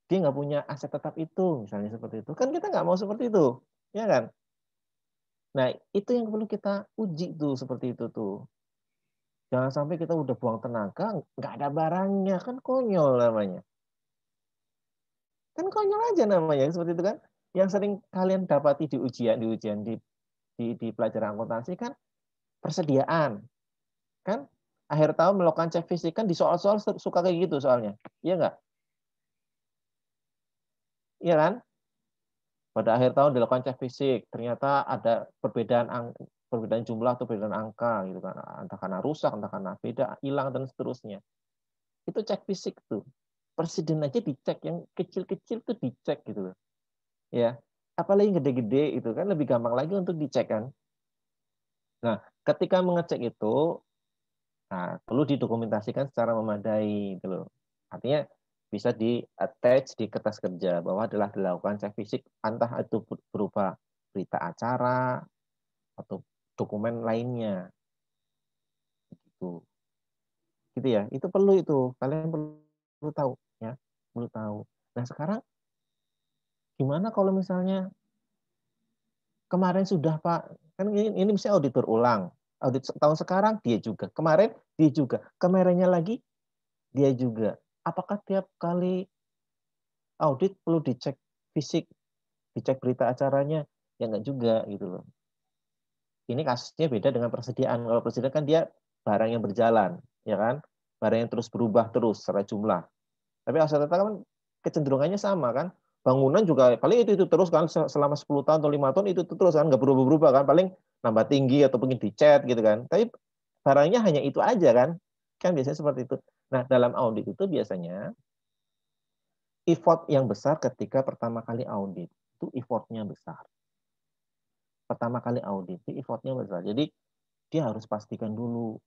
dia nggak punya aset tetap itu, misalnya seperti itu. Kan kita nggak mau seperti itu, ya kan? Nah, itu yang perlu kita uji tuh, seperti itu tuh. Jangan sampai kita udah buang tenaga, nggak ada barangnya, kan konyol namanya. Kan konyol aja namanya, seperti itu kan. Yang sering kalian dapati di ujian di pelajaran akuntansi kan persediaan. Kan akhir tahun melakukan cek fisik kan di soal-soal suka kayak gitu soalnya. Iya nggak? Iya kan? Pada akhir tahun dilakukan cek fisik, ternyata ada perbedaan jumlah atau perbedaan angka gitu kan. Entah karena rusak, entah karena beda, hilang dan seterusnya. Itu cek fisik tuh. Presiden aja dicek, yang kecil-kecil tuh dicek gitu loh. Ya. Apalagi yang gede-gede itu kan lebih gampang lagi untuk dicek kan. Nah, ketika mengecek itu perlu didokumentasikan secara memadai gitu loh. Artinya bisa di-attach di kertas kerja bahwa adalah dilakukan cek fisik, entah itu berupa berita acara atau dokumen lainnya. Gitu. Gitu ya. Itu perlu itu. Kalian perlu tahu ya. Perlu tahu. Nah, sekarang gimana kalau misalnya kemarin sudah Pak, kan ini misalnya auditor ulang. Audit tahun sekarang dia juga. Kemarin dia juga. Kemarinnya lagi dia juga. Apakah tiap kali audit perlu dicek fisik, dicek berita acaranya? Ya enggak juga gitu loh. Ini kasusnya beda dengan persediaan. Kalau persediaan kan dia barang yang berjalan, ya kan? Barang yang terus berubah terus secara jumlah. Tapi aset tetap kan kecenderungannya sama kan? Bangunan juga paling itu terus kan selama 10 tahun atau 5 tahun itu terus kan, nggak berubah-berubah kan, paling nambah tinggi atau mungkin dicat gitu kan. Tapi barangnya hanya itu aja kan biasanya seperti itu. Nah, dalam audit itu biasanya effort yang besar ketika pertama kali audit itu effortnya besar. Pertama kali audit itu effortnya besar. Jadi dia harus pastikan dulu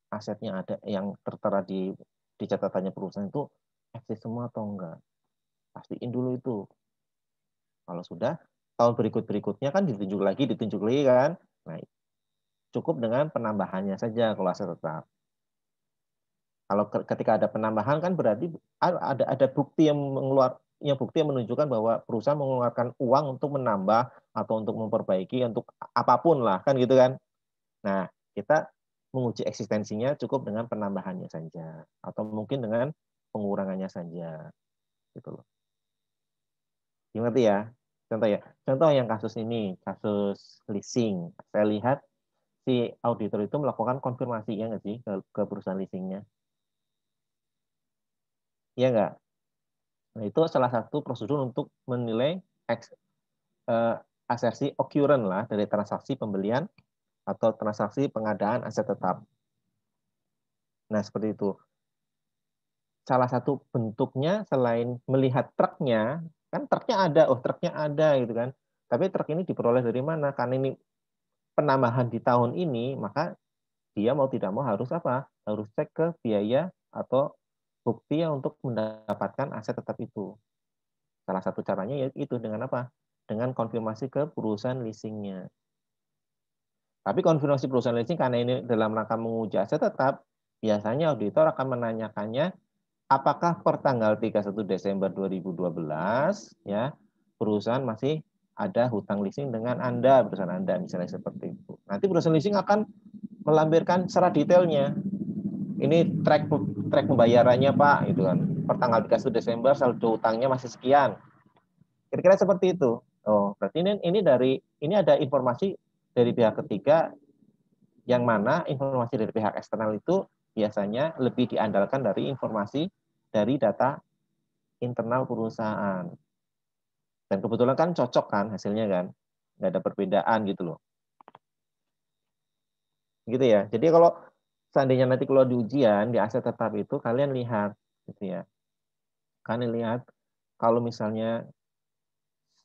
asetnya ada yang tertera di catatannya perusahaan itu eksis semua atau enggak. Pastiin dulu itu. Kalau sudah, tahun berikutnya kan ditunjuk lagi kan. Nah, cukup dengan penambahannya saja kalau aset tetap. Kalau ketika ada penambahan kan berarti ada bukti yang menunjukkan bahwa perusahaan mengeluarkan uang untuk menambah atau untuk memperbaiki untuk apapun lah kan gitu kan. Nah, kita menguji eksistensinya cukup dengan penambahannya saja atau mungkin dengan pengurangannya saja gitu loh. Gimana ya? Contoh yang kasus ini, kasus leasing. Saya lihat si auditor itu melakukan konfirmasi ya nggak sih ke perusahaan leasingnya? Iya nggak? Nah, itu salah satu prosedur untuk menilai asersi occurrence lah dari transaksi pembelian atau transaksi pengadaan aset tetap. Nah, seperti itu. Salah satu bentuknya selain melihat truknya, kan truknya ada gitu kan. Tapi truk ini diperoleh dari mana? Karena ini penambahan di tahun ini, maka dia mau tidak mau harus apa? Harus cek ke biaya atau bukti untuk mendapatkan aset tetap itu. Salah satu caranya yaitu dengan apa? Dengan konfirmasi ke perusahaan leasingnya. Tapi konfirmasi perusahaan leasing karena ini dalam rangka menguji aset tetap, biasanya auditor akan menanyakannya apakah per tanggal 31 Desember 2012 ya perusahaan masih ada hutang leasing dengan Anda, perusahaan Anda misalnya seperti itu. Nanti perusahaan leasing akan melampirkan secara detailnya. Ini track pembayarannya Pak, gitu kan. Per tanggal 31 Desember saldo hutangnya masih sekian. Kira-kira seperti itu. Oh, berarti ini ada informasi dari pihak ketiga yang mana informasi dari pihak eksternal itu biasanya lebih diandalkan dari informasi dari data internal perusahaan. Dan kebetulan kan cocok kan hasilnya kan. Nggak ada perbedaan gitu loh. Gitu ya. Jadi kalau seandainya nanti kalau di ujian, di aset tetap itu kalian lihat gitu ya. Kalian lihat kalau misalnya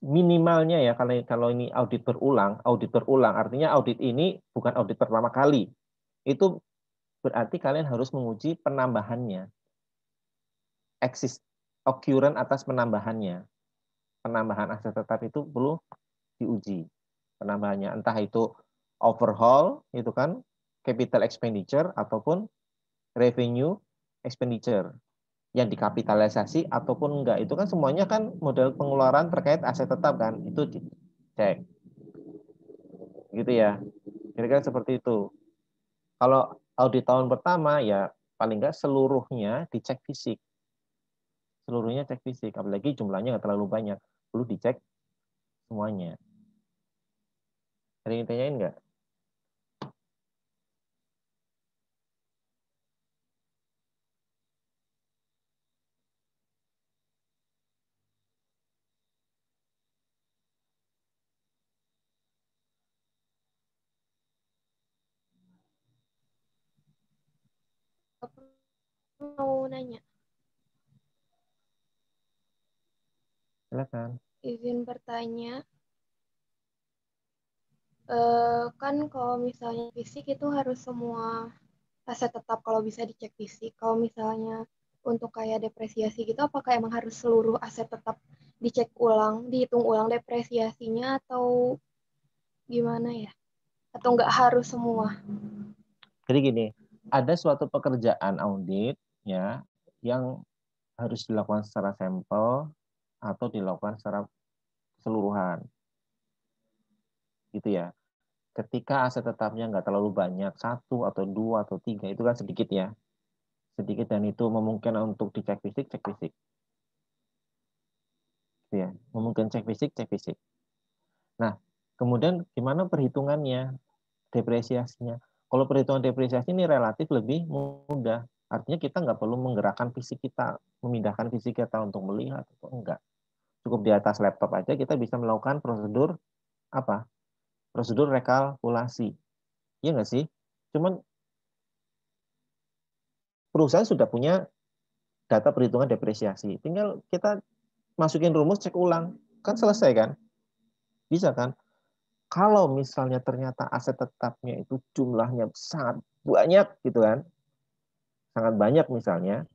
minimalnya ya kalau ini audit berulang artinya audit ini bukan audit pertama kali. Itu berarti kalian harus menguji penambahannya. Occurrence atas penambahannya. Penambahan aset tetap itu perlu diuji. Penambahannya entah itu overhaul itu kan capital expenditure ataupun revenue expenditure yang dikapitalisasi ataupun enggak, itu kan semuanya kan model pengeluaran terkait aset tetap kan, itu dicek gitu ya, kira-kira seperti itu. Kalau audit tahun pertama ya paling enggak seluruhnya dicek fisik, apalagi jumlahnya nggak terlalu banyak, perlu dicek semuanya. Ada yang ditanyain nggak? Mau nanya. Silakan. Izin bertanya. Kan kalau misalnya fisik itu harus semua aset tetap kalau bisa dicek fisik. Kalau misalnya untuk kayak depresiasi gitu, apakah emang harus seluruh aset tetap dicek ulang, dihitung ulang depresiasinya atau gimana ya? Atau nggak harus semua? Jadi gini, ada suatu pekerjaan audit ya yang harus dilakukan secara sampel atau dilakukan secara keseluruhan. Gitu ya. Ketika aset tetapnya nggak terlalu banyak, 1 atau 2 atau 3, itu kan sedikit ya. Sedikit dan itu memungkinkan untuk dicek fisik, cek fisik. Gitu ya. Memungkinkan cek fisik. Nah, kemudian gimana perhitungannya, depresiasinya? Kalau perhitungan depresiasi ini relatif lebih mudah. Artinya kita nggak perlu menggerakkan fisik kita, memindahkan fisik kita untuk melihat atau enggak. Cukup di atas laptop aja kita bisa melakukan prosedur apa? Prosedur rekalkulasi. Iya nggak sih? Cuman perusahaan sudah punya data perhitungan depresiasi. Tinggal kita masukin rumus, cek ulang. Kan selesai kan? Bisa kan? Kalau misalnya ternyata aset tetapnya itu jumlahnya sangat banyak gitu kan, sangat banyak misalnya,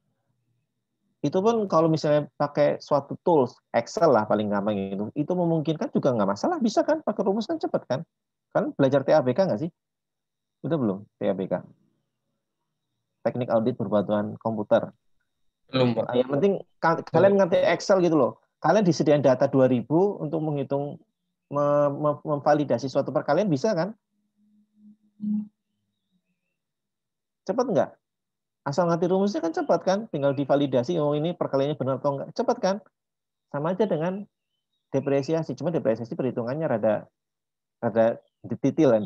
itu pun kalau misalnya pakai suatu tools, Excel lah paling gampang itu memungkinkan juga nggak masalah, bisa kan pakai rumus kan cepet kan? Kan belajar TABK nggak sih? Udah belum TABK? Teknik audit berbantuan komputer. Belum, Pak. Yang penting kalian ngerti Excel gitu loh. Kalian disediakan data 2000 untuk menghitung memvalidasi suatu perkalian bisa kan? Cepat nggak? Asal ngerti rumusnya kan cepat kan? Tinggal divalidasi, oh ini perkaliannya benar atau enggak. Cepat kan? Sama aja dengan depresiasi. Cuma depresiasi perhitungannya rada detail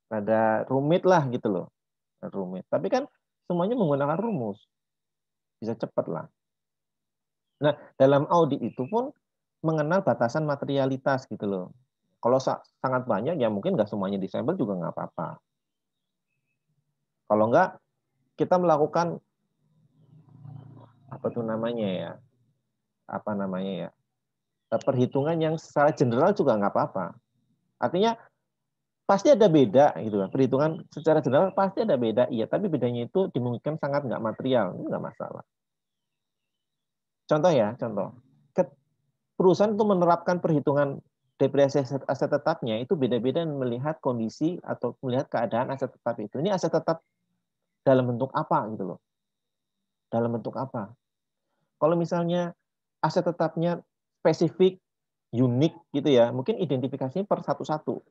rada rumit lah gitu loh. Rumit. Tapi kan semuanya menggunakan rumus. Bisa cepat lah. Nah, dalam audit itu pun mengenal batasan materialitas gitu loh. Kalau sangat banyak ya mungkin nggak semuanya disable juga nggak apa-apa. Kalau nggak, kita melakukan apa tuh namanya ya? Apa namanya ya? Perhitungan yang secara general juga nggak apa-apa. Artinya pasti ada beda gitu kan. Perhitungan secara general pasti ada beda, iya. Tapi bedanya itu dimungkinkan sangat nggak material, itu nggak masalah. Contoh ya, contoh. Perusahaan untuk menerapkan perhitungan depresiasi aset tetapnya itu beda-beda melihat kondisi atau melihat keadaan aset tetap itu. Ini aset tetap dalam bentuk apa gitu loh. Dalam bentuk apa? Kalau misalnya aset tetapnya spesifik, unik gitu ya, mungkin identifikasinya per satu-satu.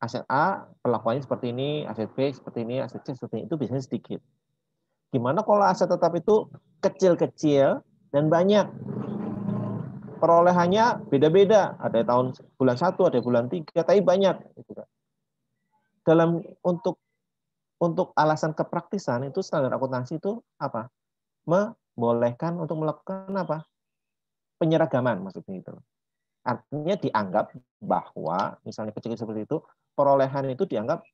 Aset A perlakuannya seperti ini, aset B seperti ini, aset C seperti ini, itu biasanya sedikit. Gimana kalau aset tetap itu kecil-kecil dan banyak? Perolehannya beda-beda, ada tahun bulan 1, ada bulan 3, tapi banyak. Dalam untuk alasan kepraktisan itu standar akuntansi itu apa? Membolehkan untuk melakukan apa? Penyeragaman maksudnya itu. Artinya dianggap bahwa misalnya kecil seperti itu, perolehan itu dianggap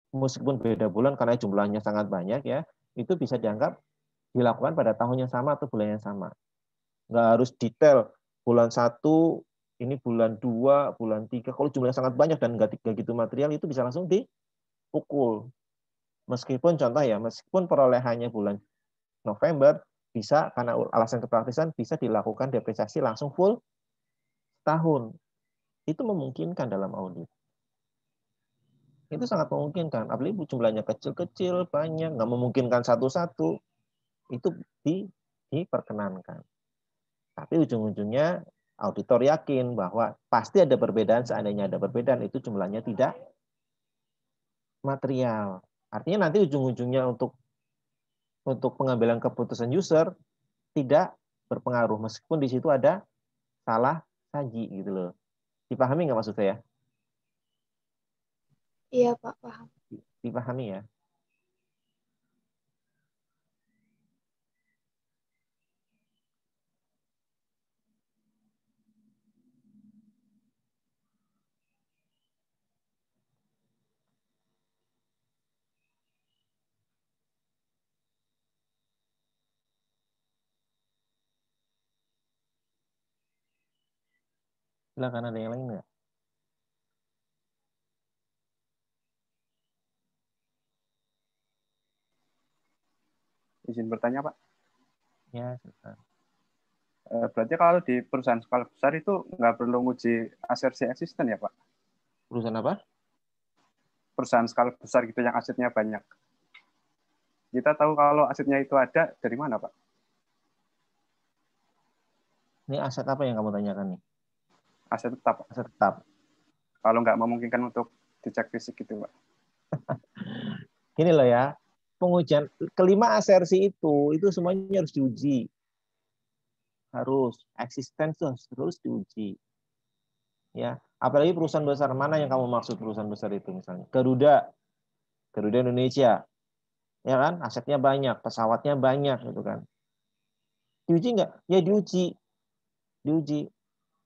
meskipun beda bulan karena jumlahnya sangat banyak ya, itu bisa dianggap dilakukan pada tahun yang sama atau bulan yang sama. Nggak harus detail bulan 1, ini bulan 2, bulan 3. Kalau jumlahnya sangat banyak dan nggak gitu material, itu bisa langsung dipukul. Meskipun contoh ya, meskipun perolehannya bulan November, bisa karena alasan kepraktisan bisa dilakukan depresiasi langsung full tahun. Itu memungkinkan dalam audit. Itu sangat memungkinkan. Apalagi jumlahnya kecil-kecil, banyak, nggak memungkinkan satu-satu. Itu diperkenankan. Tapi ujung-ujungnya auditor yakin bahwa pasti ada perbedaan, seandainya ada perbedaan itu jumlahnya tidak material. Artinya nanti ujung-ujungnya untuk pengambilan keputusan user tidak berpengaruh meskipun di situ ada salah saji gitu loh. Dipahami nggak maksud saya? Iya Pak, paham. Dipahami ya? Silakan, ada yang lain nggak? Izin bertanya, Pak. Ya, silakan. Berarti kalau di perusahaan skala besar itu nggak perlu nguji asersi eksisten ya, Pak? Perusahaan apa? Perusahaan skala besar gitu yang asetnya banyak. Kita tahu kalau asetnya itu ada dari mana, Pak? Ini aset apa yang kamu tanyakan nih? Aset tetap. Aset tetap. Kalau nggak memungkinkan untuk dicek fisik gitu, Pak. Gini loh ya, pengujian kelima asersi itu semuanya harus diuji. Harus eksisten terus diuji. Ya, Apalagi perusahaan besar, mana yang kamu maksud perusahaan besar itu misalnya? Garuda Indonesia, ya kan? Asetnya banyak, pesawatnya banyak, gitu kan? Diuji nggak? Ya diuji.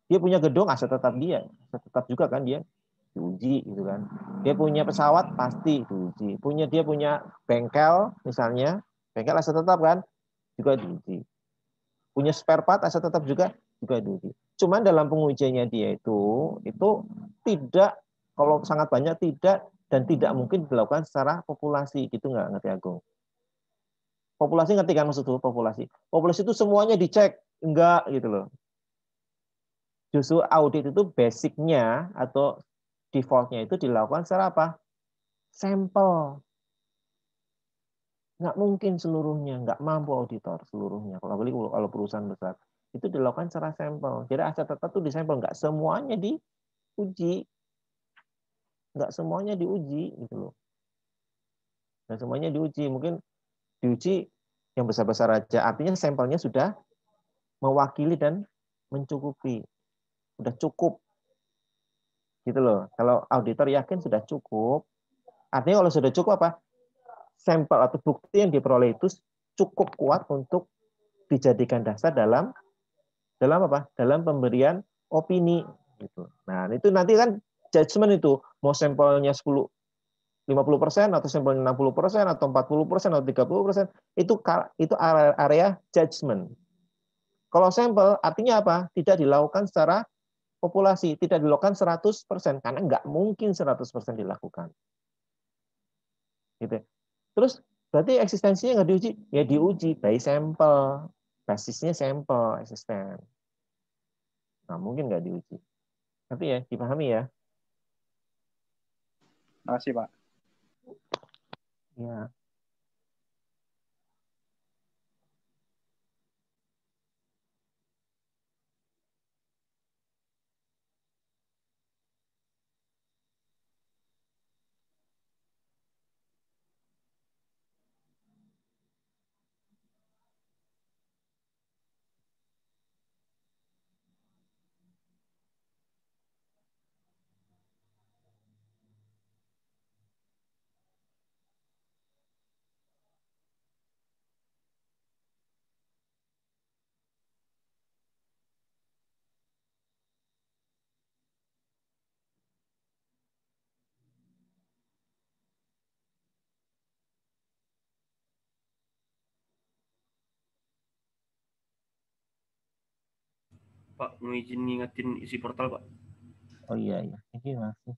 Dia punya gedung, aset tetap tetap juga kan dia diuji, gitu kan? Dia punya pesawat pasti diuji. Dia punya bengkel misalnya, bengkel aset tetap kan? Juga diuji. Punya spare part aset tetap juga diuji. Cuman dalam pengujiannya dia itu tidak, kalau sangat banyak tidak, dan tidak mungkin dilakukan secara populasi, gitu nggak, ngerti Agung? Populasi ngerti kan maksud populasi? Populasi itu semuanya dicek, enggak gitu loh. Justru audit itu basicnya atau defaultnya itu dilakukan secara apa? Sampel. Nggak mungkin seluruhnya, nggak mampu auditor seluruhnya. Kalau perusahaan besar itu dilakukan secara sampel. Jadi aset tetap itu disampel, nggak semuanya diuji, gitu loh. Nggak semuanya diuji, mungkin diuji yang besar-besar aja. Artinya sampelnya sudah mewakili dan mencukupi, sudah cukup, gitu loh. Kalau auditor yakin sudah cukup, artinya kalau sudah cukup apa? Sampel atau bukti yang diperoleh itu cukup kuat untuk dijadikan dasar dalam apa? Dalam pemberian opini gitu. Nah, itu nanti kan judgement itu mau sampelnya 50% atau sampelnya 60% atau 40% atau 30%, itu area judgement. Kalau sampel artinya apa? Tidak dilakukan secara populasi, tidak dilakukan 100% karena nggak mungkin 100% dilakukan. Gitu. Terus berarti eksistensinya nggak diuji? Ya diuji by sampel. Basisnya sampel eksisten. Nah, mungkin nggak diuji. Tapi ya, dipahami ya. Terima kasih, Pak. Ya. Pak, mau izin ngingetin isi portal, Pak. Oh iya. Ini masih.